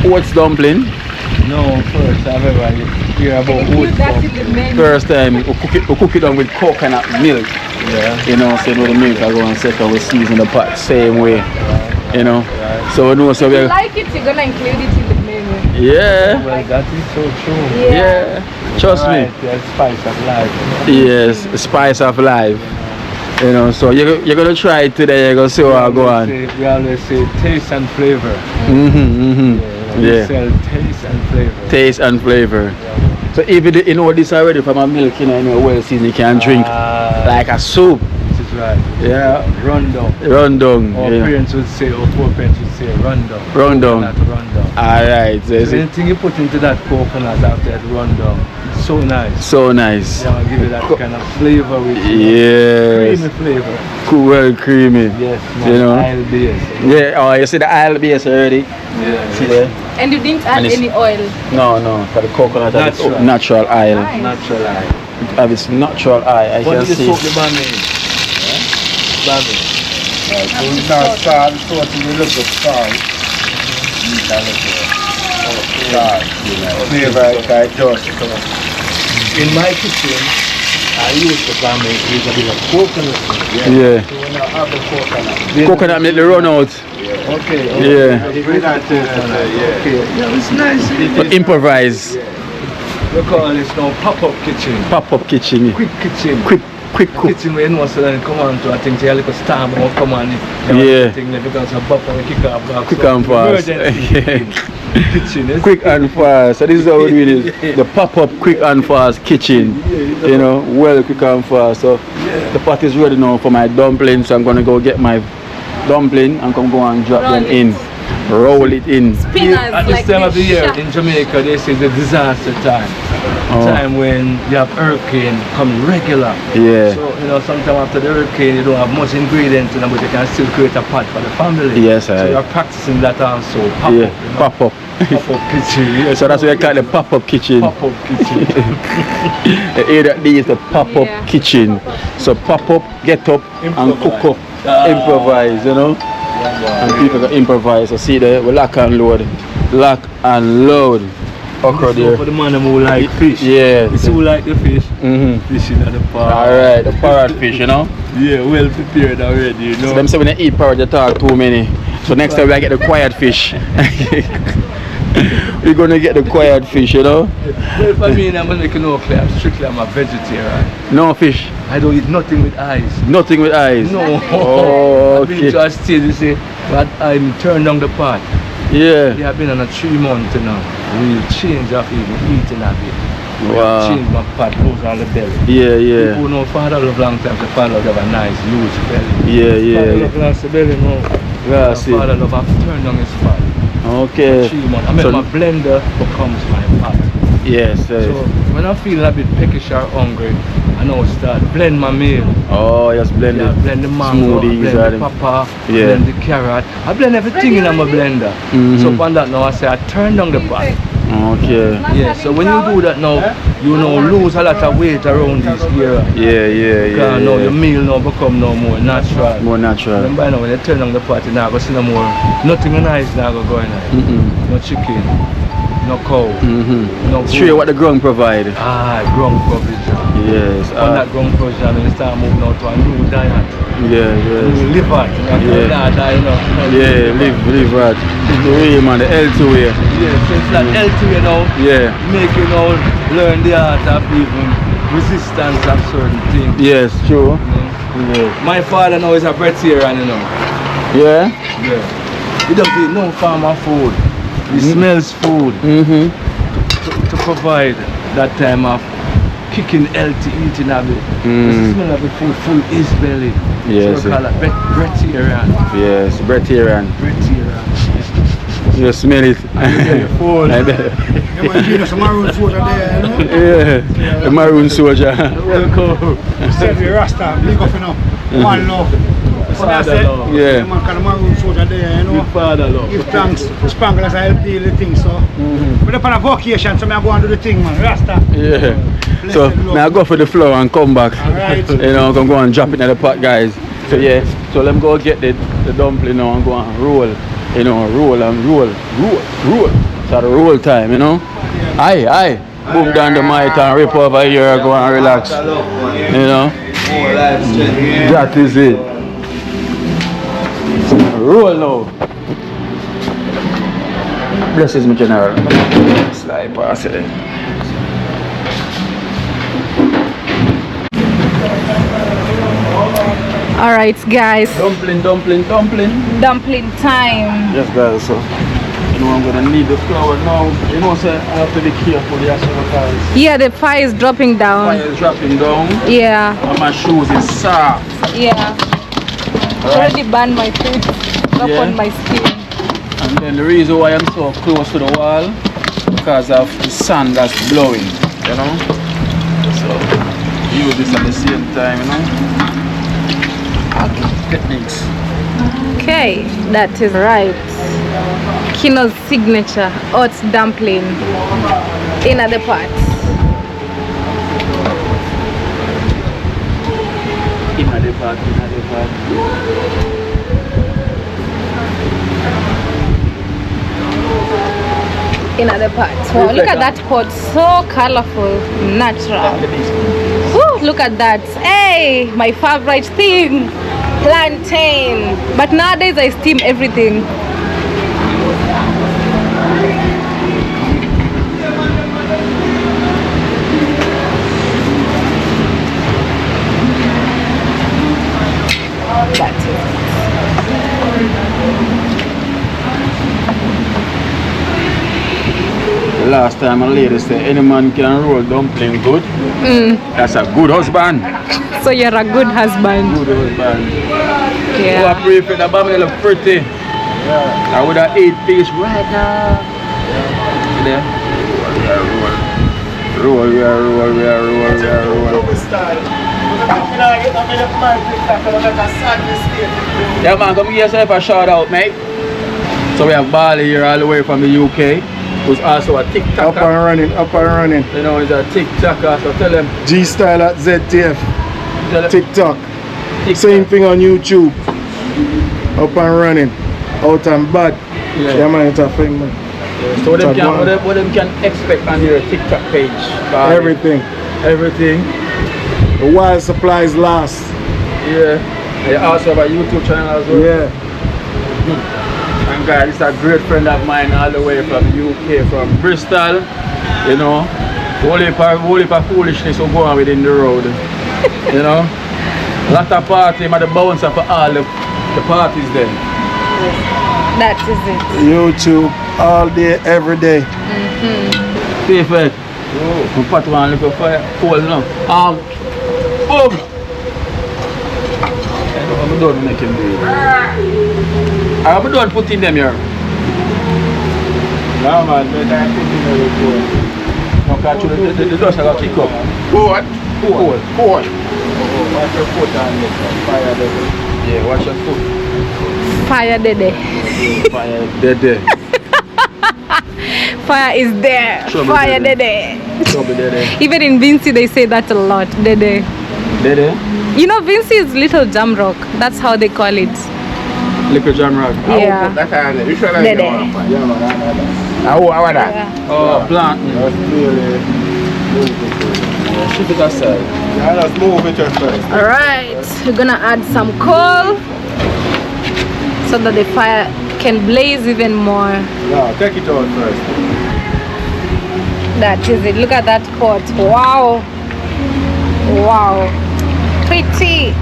Oats dumpling? No, first I've ever hear about Oats dumpling. First time we cook it on with coconut milk. Yeah. You know, so the milk I go and second we season the pot same way. You know. So we know so if we you like it, you're gonna include it in the menu. Yeah. Well, that is so true. Yeah. Trust me. The spice of life. Yes, the spice of life. You know, so you're gonna try it today, you're gonna see what I go on. We always say taste and flavor. Yeah. We sell taste and flavor. Taste and flavor. So even you know this already from a milk, you know, well seasoned you can drink like a soup. This is right. Yeah. Rundown. Rundown. Our parents would say, our poor parents would say rundown. Rundown. Rundown. Alright. So anything you put into that coconut after that rundown, it's so nice. So nice. Yeah, I'll give you that kind of flavor with Yes. creamy flavor. Cool, well creamy. Yes, you know. Isle base. Yeah, oh you see the Isle base already? Yeah. See there? And you didn't add any oil? No, for the coconut Natural. natural oil. Nice. Natural eye. Have its natural eye, I What can do you see. soak the bami in? Bami. Right, so we start salt, so to the little salt. Flavor like just. In my kitchen, I use the bami with a bit of coconut. Yeah. So when I have the coconut. Coconut milk they run out. Okay. Yeah. Okay. Yeah, it's nice. But improvise. We call this now pop-up kitchen. Pop-up kitchen. Quick kitchen. Quick cook. Kitchen where you know so then come on to I think a little storm will come on it. Yeah. Thing because of buffer we kick off back. Quick and fast. Kitchen is Quick and fast. So this is how we do it. The pop-up quick and fast kitchen. You know, well quick and fast. So the pot is ready now for my dumplings. So I'm gonna go get my dumpling and come go and drop them in. Roll it in. Spinners, at this like time of the year sharp. in Jamaica they say the disaster time. Time when you have hurricane come regular. Yeah. So you know sometimes after the hurricane you don't have much ingredients in them, but you can still create a pot for the family. Yes, so you're practicing that also. Pop Yeah, up, you know? pop-up. Pop-up kitchen. Yeah, So that's what I call the pop-up kitchen. Pop-up kitchen. The area is the pop-up Yeah. kitchen. So pop up, get up and cook up. Improvise, you know. And people can improvise. So see there, we lock and load. Lock and load. Okra there. For the man who like fish. Yeah. You see who like the fish? Fishing at the park. Alright, the parrot fish, you know. Yeah, well prepared already, you know. So them say when they eat parrot, they talk too many. So next time we get the quiet fish. We're gonna get the quiet fish, you know. Well, for me, I'm making no clear. I'm a vegetarian. No fish. I don't eat nothing with eyes. Nothing with eyes. No. Oh, I've been okay. to a stage, you say, but I'm turned down the pot. Yeah. Yeah, I've been on a 3 month now. Real change of even eating a bit. Wow. Change my pot, close on the belly. Yeah. People know father love long time, the father love have a nice huge belly. Yeah. Father love lost the belly now. Yeah, I see. Father love have turned down his pot. Okay. 3 months. I make So- my blender becomes my pot. Yes. So when I feel a bit peckish or hungry, I now start blend my meal. Oh, just blend Yeah, it. blend the mango, Smoothies blend and the papa, yeah. blend the carrot. I blend everything in my blender. So upon that now I say I turn down the pot. Okay. Yeah, so when you do that now, you know lose a lot of weight around this area. Yeah. Because now your meal now become no more natural. More natural. Remember now when you turn down the pot, you now go see no more. Nothing nice now go in there. No chicken, no cow, no Straight what the ground provide. ground provision. Yes. On that ground provision, we start moving out to a new diet. Yeah. You live at, you know. Yeah, live right. The way, man, the healthy way. Yeah, so it's that healthy, you know. Yeah. Make you know learn the art of even resistance of certain things. Yes, true. Yeah. My father now is a breatharian, you know. Yeah? Yeah. He doesn't eat no farmer food. He smells food to provide that time of kicking healthy eating of it. Because the smell of the food full his belly. Yes. So we call it breatharian. Yes, breatharian. Breatharian. You smell it. Food. Yeah, the maroon soldier. Welcome. Said we Rasta, big up, you know. One love. Father love. Yeah. Man can maroon soldier there, you know. Father love. Give thanks. Spangle as I help deal the thing, so. We're up on a vacation, so I go and do the thing, man. Rasta. Yeah. So now I go for the floor and come back. Alright. You know, I'm gonna go and drop it in the pot, guys. So yeah, so let me go get the dumpling now and go and roll. You know, roll. So the roll time, you know. Aye. Boom down the mic and rip over here, go and relax. You know. That is it. Roll now. Blessings, my general. Slide past it. Alright guys, Dumpling. dumpling time. Yes guys, so you know I'm gonna need the flour now. You know, so I have to be careful here, so because Yeah, the fire is dropping down. fire is dropping down Yeah, and my shoes is soft. yeah. Already burned my feet, up Yeah. on my skin. And then the reason why I'm so close to the wall, because of the sun that's blowing, you know. So use this at the same time, you know. Techniques. Okay, that is right. Kino's signature oats dumpling in the pot. In the pot. In the pot. Wow, look at that pot, so colorful, natural. Woo, look at that. Hey, my favorite thing, plantain. But nowadays I steam everything. That's it. Last time a lady said any man can roll dumpling good. That's a good husband. So you're a good husband. Good husband. Yeah. Oh, I pray for the baby look pretty. Yeah. I would have 8 piece right now. Yeah. Roll. Yeah man, come give yourself a shout out, mate. So we have Bali here all the way from the UK, who's also a TikToker. Up and running. You know, he's a TikToker, so tell him. G-Style at ZTF. Tell him. TikTok. Same thing on YouTube. Up and running. Out and bad. Yeah man, it's a thing, man. Yeah. So what them can expect on your TikTok page? Everything. The wild supplies last. Yeah. They also have a YouTube channel as well. Yeah. And guys, it's a great friend of mine all the way from UK, from Bristol. You know, whole heap of foolishness will go on within the road. You know, a lot of party, but the bouncer for all the parties there. That is it. YouTube all day, every day. Perfect. We put one little fire coal now. Boom! I'm done making it. I'm done putting them here. No man, but I put in the coal. Okay, the dust I got kick up. Coal. Watch your foot on it. Fire there. Yeah, watch your foot. Fire dede. Fire there. Fire is there. Trouble Fire dede. Trouble dede. Even in Vinci they say that a lot. Dede. Dede? You know, Vinci is little jam rock. That's how they call it. Little jam rock. Yeah. Dede. How are that? Oh, plant. Shoot it aside. Yeah, let's move it just first. Alright, we're gonna add some coal so that the fire can blaze even more. Yeah, take it out first. That is it. Look at that pot. Wow. Wow, pretty.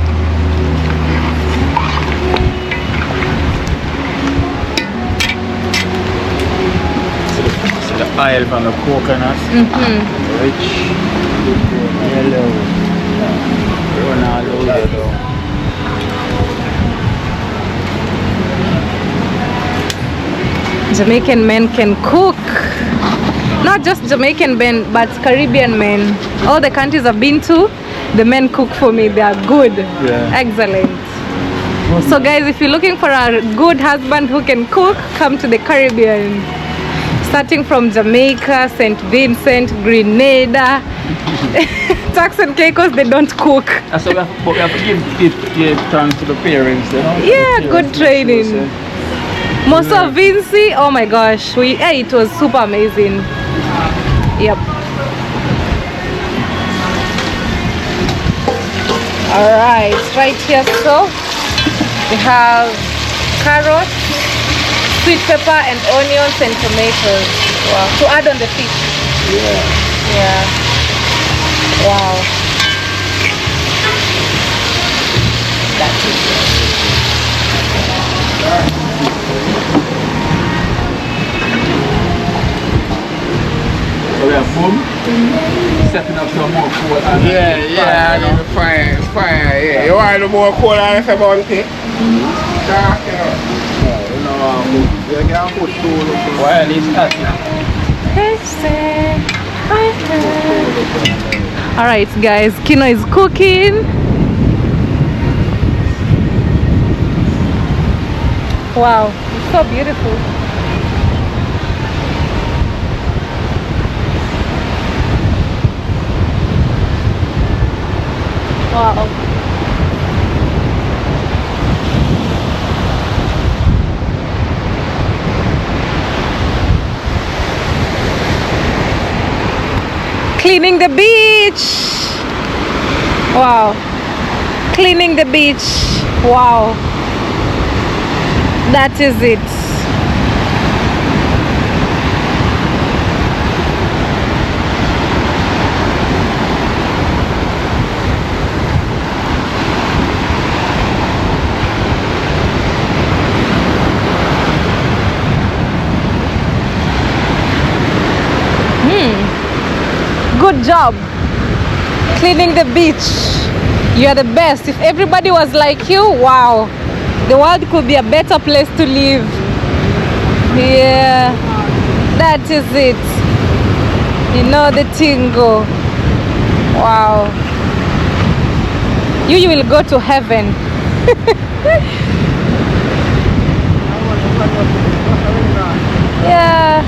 The oil from the coconut. Rich. Yellow. Run all over though. Jamaican men can cook. Not just Jamaican men, but Caribbean men. All the countries I've been to, the men cook for me. They are good. Yeah. Excellent. So guys, if you're looking for a good husband who can cook, come to the Caribbean. Starting from Jamaica, St. Vincent, Grenada, Turks and Caicos, they don't cook. So we have to give thanks to the parents, you know? Yeah, good training. Most of Vinci, oh my gosh, it was super amazing. Yep. Alright, right here, so we have carrots, sweet pepper and onions and tomatoes. Wow. To add on the fish. Yeah. Wow. That is it. So we have boom, setting up some more coal. Yeah, the fire, yeah. You want the more coal and it's about it? Dark, you know. You can put two. While it's hot now. Alright guys, Kino is cooking. Wow, it's so beautiful. Wow. Cleaning the beach. Wow. Cleaning the beach. Wow. That is it. Good job cleaning the beach. You are the best. If everybody was like you, wow, the world could be a better place to live. Yeah, that is it. You know the tingo. Wow. You will go to heaven. Yeah.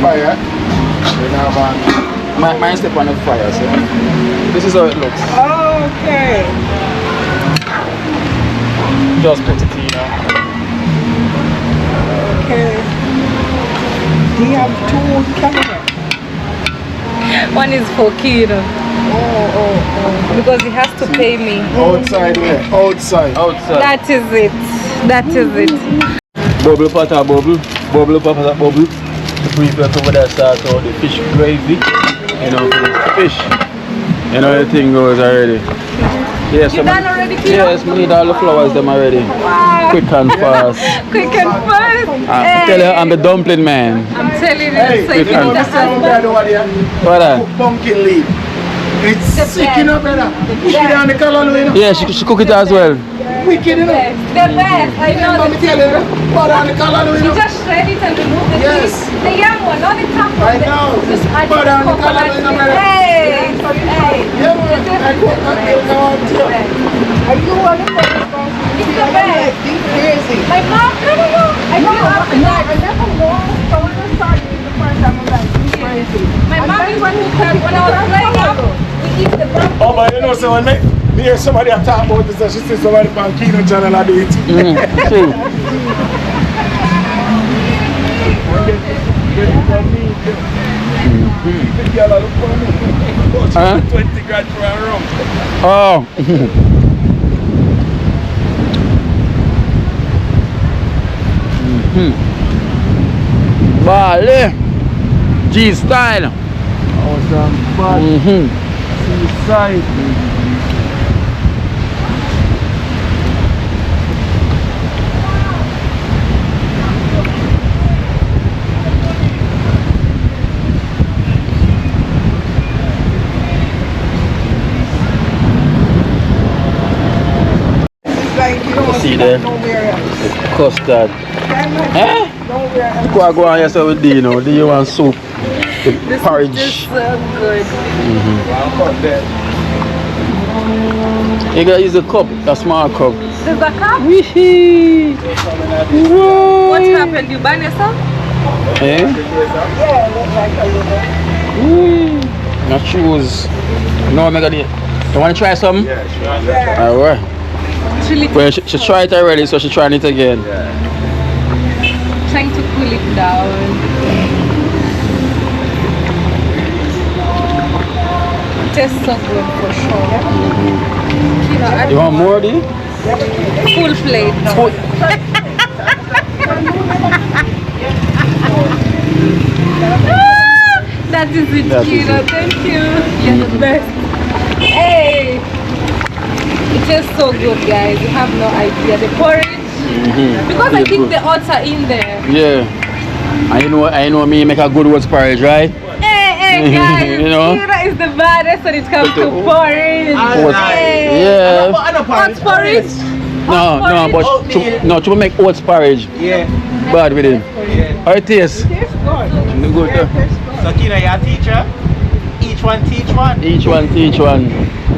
Fire. Mine step on the fire, so this is how it looks. Okay. Just put it in. Okay. Do you have two cameras? One is for Kino. Oh. Because he has to pay me. Outside, yeah. Outside. That is it. That is it. Bubble pot or bubble. Bubble pot or bubble. To prepare for that start out the fish gravy. You know, for the fish. You know, everything goes already. Yes, You done already, Kira? Yes, we need all the flowers them already. Wow. Quick and fast. Quick and fast. I tell you, I'm the dumpling man. I'm telling you, Hey, so you if you know don't this song have over there? What? Pumpkin leaf. It's The sick, best. you know, brother. She down the color, you know. Yeah, she cook it as well. Wicked, you know. the best. I know Let me tell you, put on the color, you You know. just shred it and remove the Yes. seeds. The young one, not the top one. I know. Just add Put on the coconut color, you know, seed. brother. Hey. Yeah, man. I cook cocktail now, too. Are you one of those guys? It's the best. Crazy. My mom, no. I don't have to I never won, so when I started the first time, I'm like, this crazy. My mom is one who said when I was growing up, we eat the brown. Oh, but you know, so when me hear somebody talk about this, and she says somebody from Kino channel I do it. True. Huh? 20 grand for a rum. Oh. Bale. G style. Awesome, but seaside. It's like you don't See see there? that nowhere else. Custard. Eh? Nowhere else. Go on yourself with Dino. Do you want soup? The This porridge. is just so good. You gotta use a cup, a small cup. There's a cup. Wee-hee. What happened? You burn yourself? Eh? Yeah, it look like a little. My shoes. No, I'm gonna. You wanna try some? Yeah, sure. Yeah. Alright. Chili. Well, she tried it already, so she's trying it again. Trying to cool it down. Tastes so good for sure. You want more, D? Full plate. That is it, That is Kira. it. Thank you. You're the best. Hey! It tastes so good, guys. You have no idea. The porridge. Because I think the oats are in there. Yeah. I know me make a good oats porridge, right? Hey, guys. You know? Kira is the baddest when it comes to porridge. Oats. Hey. Yeah. Oats porridge. No, to make oats porridge. Yeah. Bad with him. How it taste? Tastes good. Good. Yeah, tastes good. So Kina, you're a teacher? Each one teach one. Each one teach one.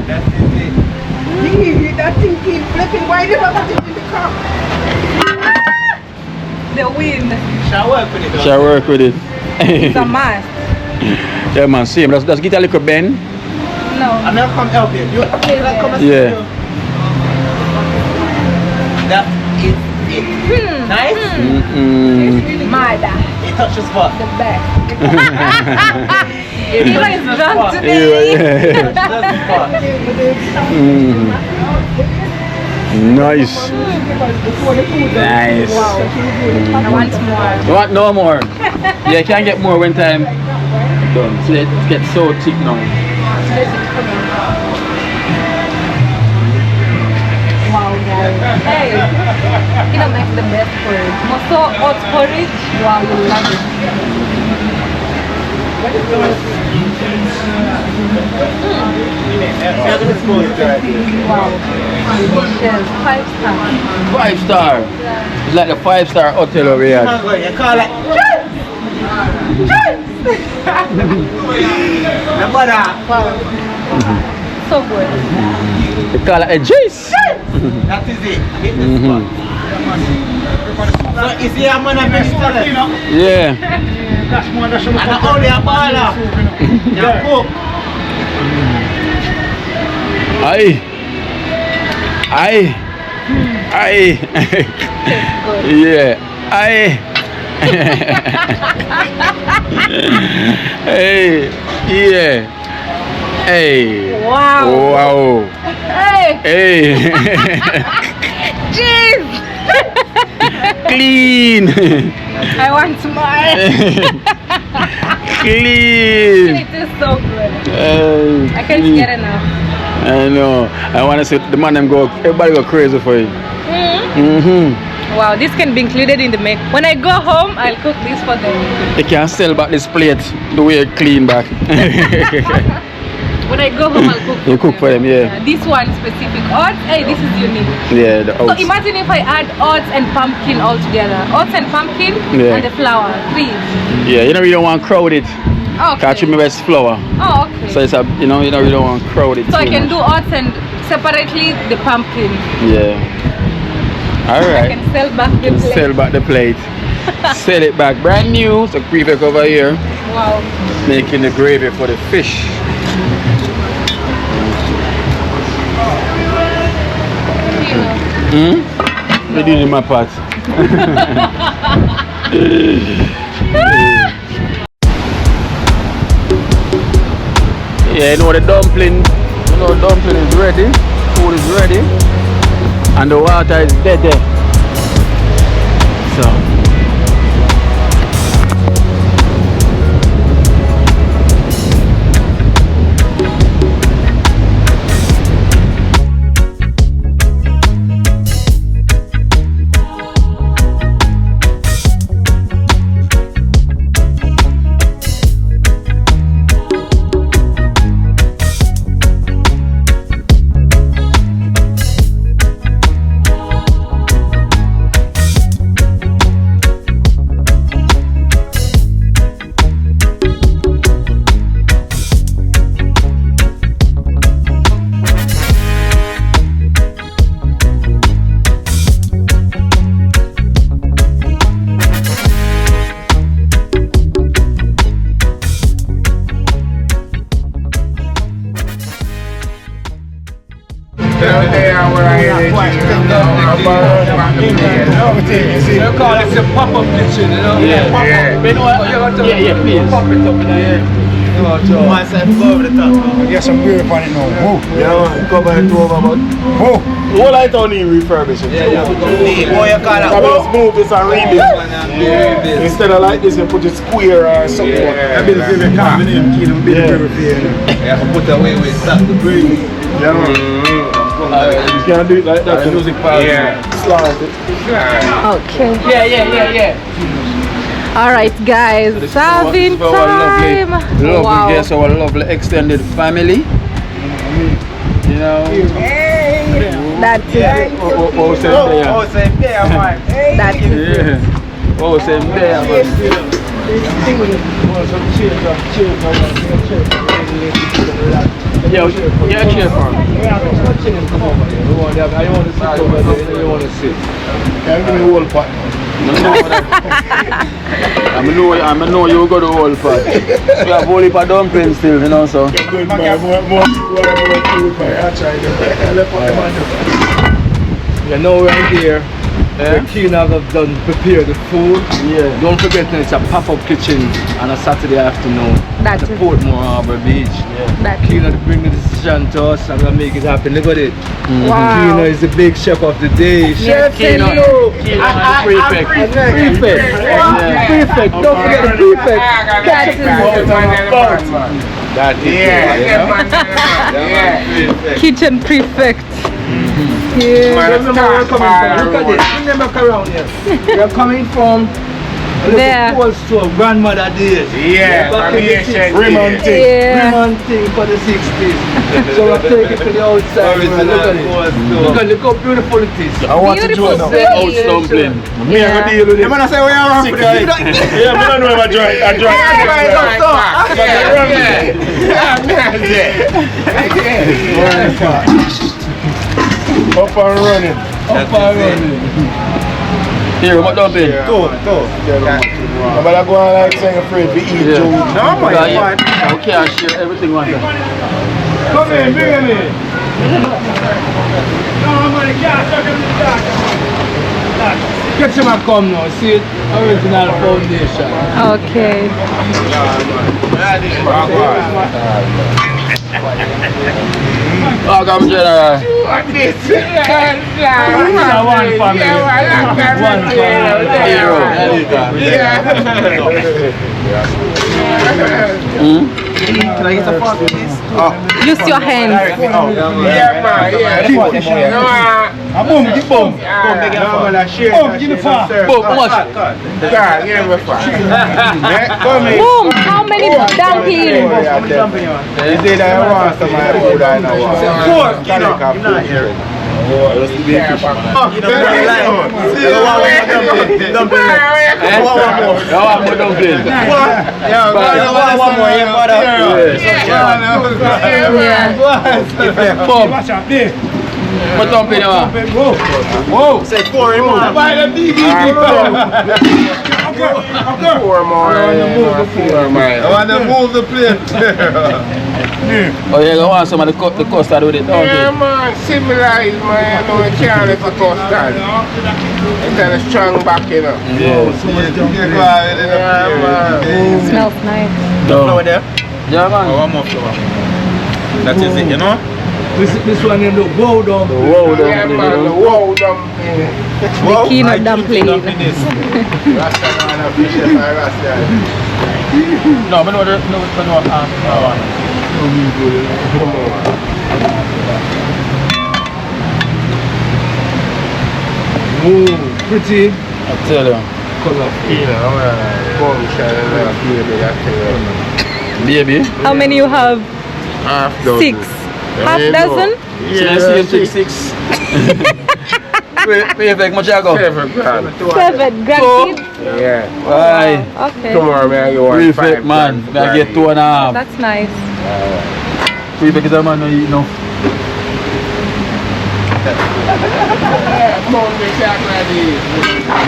That is it. That thing keep flipping. Why did I put it in the cup? The wind. Shall work with it though. Shall work with it. It's a must. Yeah, man, same. Let's get a little bend. No. I'm gonna come help you. You come and Yeah. see you. That is it. Nice? Mada. It touches spot. The best. Kira is drunk today. Nice. Nice. I want more. You want no more? Yeah, you can't get more when time done. So it gets so thick now. Wow, guys. Hey, Kira makes the best porridge. Also, oats porridge. Wow, you love it. Wow. Delicious. 5 stars. 5-star. It's like a 5-star hotel over here. You call it. My brother. So good. They call it a juice. That is it. Hit the spot. So is he a man of best talent? Yeah. And not only a baller. You're cook. Aye. Yeah. Aye. Hey. Yeah. Hey. Wow. Wow. Hey. Hey. Jeez. Clean. I want more. Clean. It is so good. I can't clean. get enough. I know. I want to see the man them go. Everybody go crazy for it. Wow, this can be included in the make. When I go home, I'll cook this for them. They can sell back this plate the way it clean back. When I go home, I'll cook. You cook for them, yeah. This one specific oats. Hey, this is unique. Yeah, the oats. So imagine if I add oats and pumpkin all together. Oats and pumpkin and the flour. 3. Yeah, you know you don't want to crowd it. Okay. Can't you remember it's flour? Oh, okay. So it's a, you know you don't want to crowd it. So I too can much. do oats and separately the pumpkin. Yeah. Alright. I can sell back the plate. Sell back the plate. Sell it back. Brand new. So prefect over here. Wow. Making the gravy for the fish. We did in my part. Yeah, you know the dumpling. You know the dumpling is ready. Food is ready. And the water is dead there. So They call it a pop-up kitchen, you know? yeah, please. Pop it up there. Myself go over the top. Get some beer on it now. Whoa. Yeah, man. Cover it over, man. Whoa. Whole light on in refurbishing. Yeah, what you call that? Let's move this and rebuild. Instead of like this, you put it square or something. Yeah, I build it for coming in, keep them build it for you. Yeah, put away with stop the breeze. Yeah, man. You can't do it like that. The music part. Yeah. Slant it. Okay. Yeah. Alright guys, serving time. Lovely Wow. guests, our lovely extended family. You know. That's it. Oh, same there. That's it. Yeah. Oh, same there. Yeah, cheer for him. I want to sit over there, you want to sit. Can you give me the whole pot? I know you go to the whole pot. We have whole heap of dumplings still, you know, so. Good, man. More food for you. I'll try them. You know we're here. The cleaners have done prepare the food. Yeah. Don't forget it's a pop-up kitchen on a Saturday afternoon. That's at it. Portmore Harbour Beach. That's Cleaner bring the decision to us and we'll make it happen. Look at it. Wow. Cleaner is the big chef of the day. Chef Keenan. Prefect. Prefect. Don't forget the prefect. That is Kitchen prefect. Look at this. Bring them back around here. We're coming from a There. little cold store, grandmother days. Back in the 60s. Remonting for the 60s. So we're taking to the outside. Look at it. Look how beautiful it is. I want to join now. Oats dumpling. Me, I go deal with it. I'm gonna say we are on for Yeah, I don't know if I drive. Up and running. Here, what dumpling? Two. But I go on like saying afraid to eat Joe. No, my God. Okay, I share everything one time. Come in, bring me. Get him and come now. See it? Original foundation. Okay. Welcome, General. This one family. Can I get a fork, please? Use your hands. Yeah, man. Yeah. Boom, give boom. Boom, give the far. Boom, how much? God, give me five. Boom! How many dumplings? You say that I want some of my food I know. Four, you know. What dumpling you want? Whoa! Say 4 in one. Buy the DVD. 4 more. I want to move the plate. Oh, yeah, you want some of the custard with it, don't Yeah, you? man, civilized, man. No, you can't let the custard. It's got a strong back, you know. Yeah. Man. Smells nice. Flour there? Yeah, man. One more flour. That is it, you know? This one named the wow dumpling. Wow Yeah, dumpling, man, you the know? wow dumpling. The kino dumpling. Rasta man, I appreciate my Rasta. No, I know Pretty. I tell you. Color. Baby? How many you have? Half dozen. 6. Half dozen? Yeah, 6. Pay for much I go? 7 grand. 7 grandkids? Yeah. Why? Okay. Tomorrow, man, you want Prefect 5 man, grand. I get 2.5. That's nice. Prefect is a man no eat no.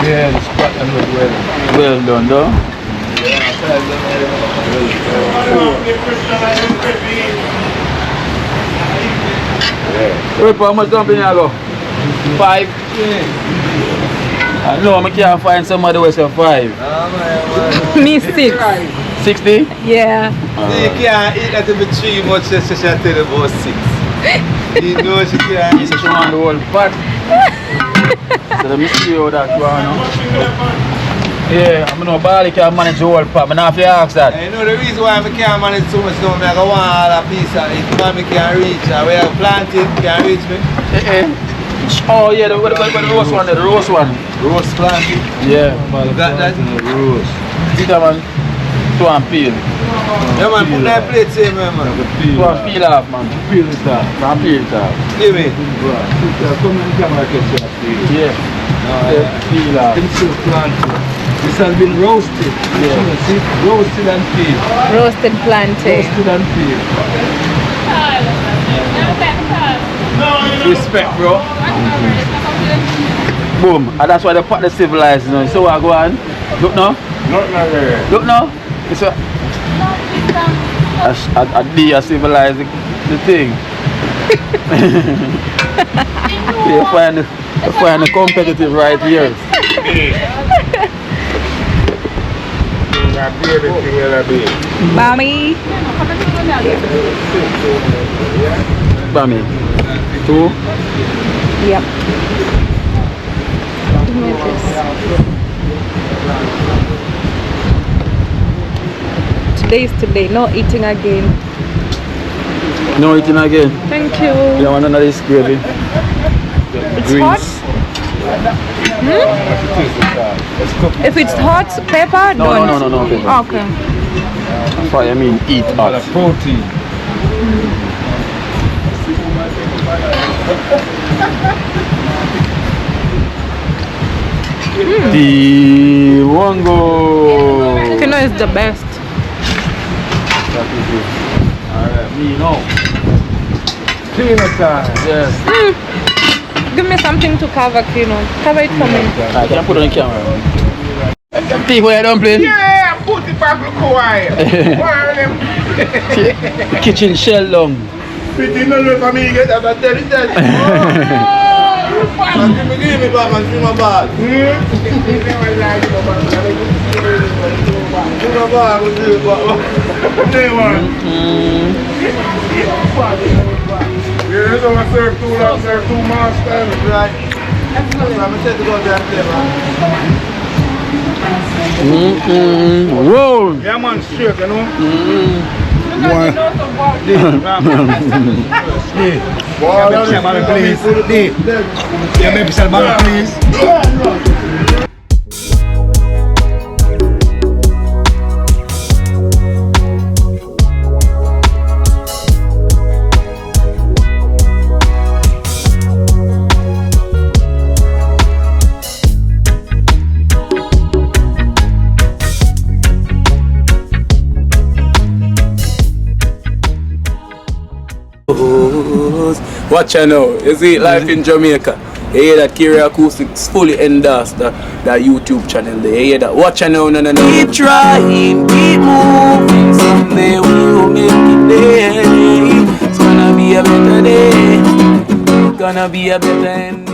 Yeah, the spot and look well. Well done, though. Wait, how much dumpling you go? 5? I know I can't find somebody who says 5. Me 6. 60? Yeah. You can't eat that with 3 much, so she tell you about 6. You know she can't He said she want the whole pot. So let me see how that one. Yeah, I know Bali can manage the whole pot, but now if you ask that. You know the reason why I can't manage so much now, I go want all a piece of it. Man, I can't reach. Where I plant it, can't reach me. Oh yeah, the roast one, the roast one. Roast planting. Yeah. That Rose. See that man? 2 and peel. Yeah man, put that plate same way man. 2 and peel off man. Peel it off. Can't peel it off. Give me. Come on, camera catch you peel. Yeah. Peel off. It's still planted. This has been roasted. Yeah. See? Roasted and peeled. Roasted plantain. Roasted and peeled. Respect, bro. Boom. And that's why they put the civilized, you know. So I go on. Look now. Look now. It's a I civilize the thing. You find the competitive right here. Mommy. Bami. 2. Yep. Give me this. Today is today. No eating again. No eating again. Thank you. You want another this gravy? It's hot. If it's hot, pepper, No, don't. no, pepper. Okay. That's what I mean, eat hot. Protein. The Wango. Kino is the best. That is it. Alright, me know. Cleaner time. Yes. Give me something to cover Kino. Cover it for me. I can put it on camera. Pig where you dumpling? Yeah, put it back to quiet. One of them. Kitchen shell down. Pretty no look for me, get up and tell it that. Give me back and see my bag. See my bag, we'll do it. Yeah, you don't serve two long, serve two masters. Right. I'm going to take it out there. Whoa! Yeah, man, straight, you know? Watch out now, you see life in Jamaica. You hear that Kiri Acoustics fully endorsed that YouTube channel there. You hear that? Watch out now, no. Keep trying, keep moving. Someday we will make it there. It's gonna be a better day. Gonna be a better end.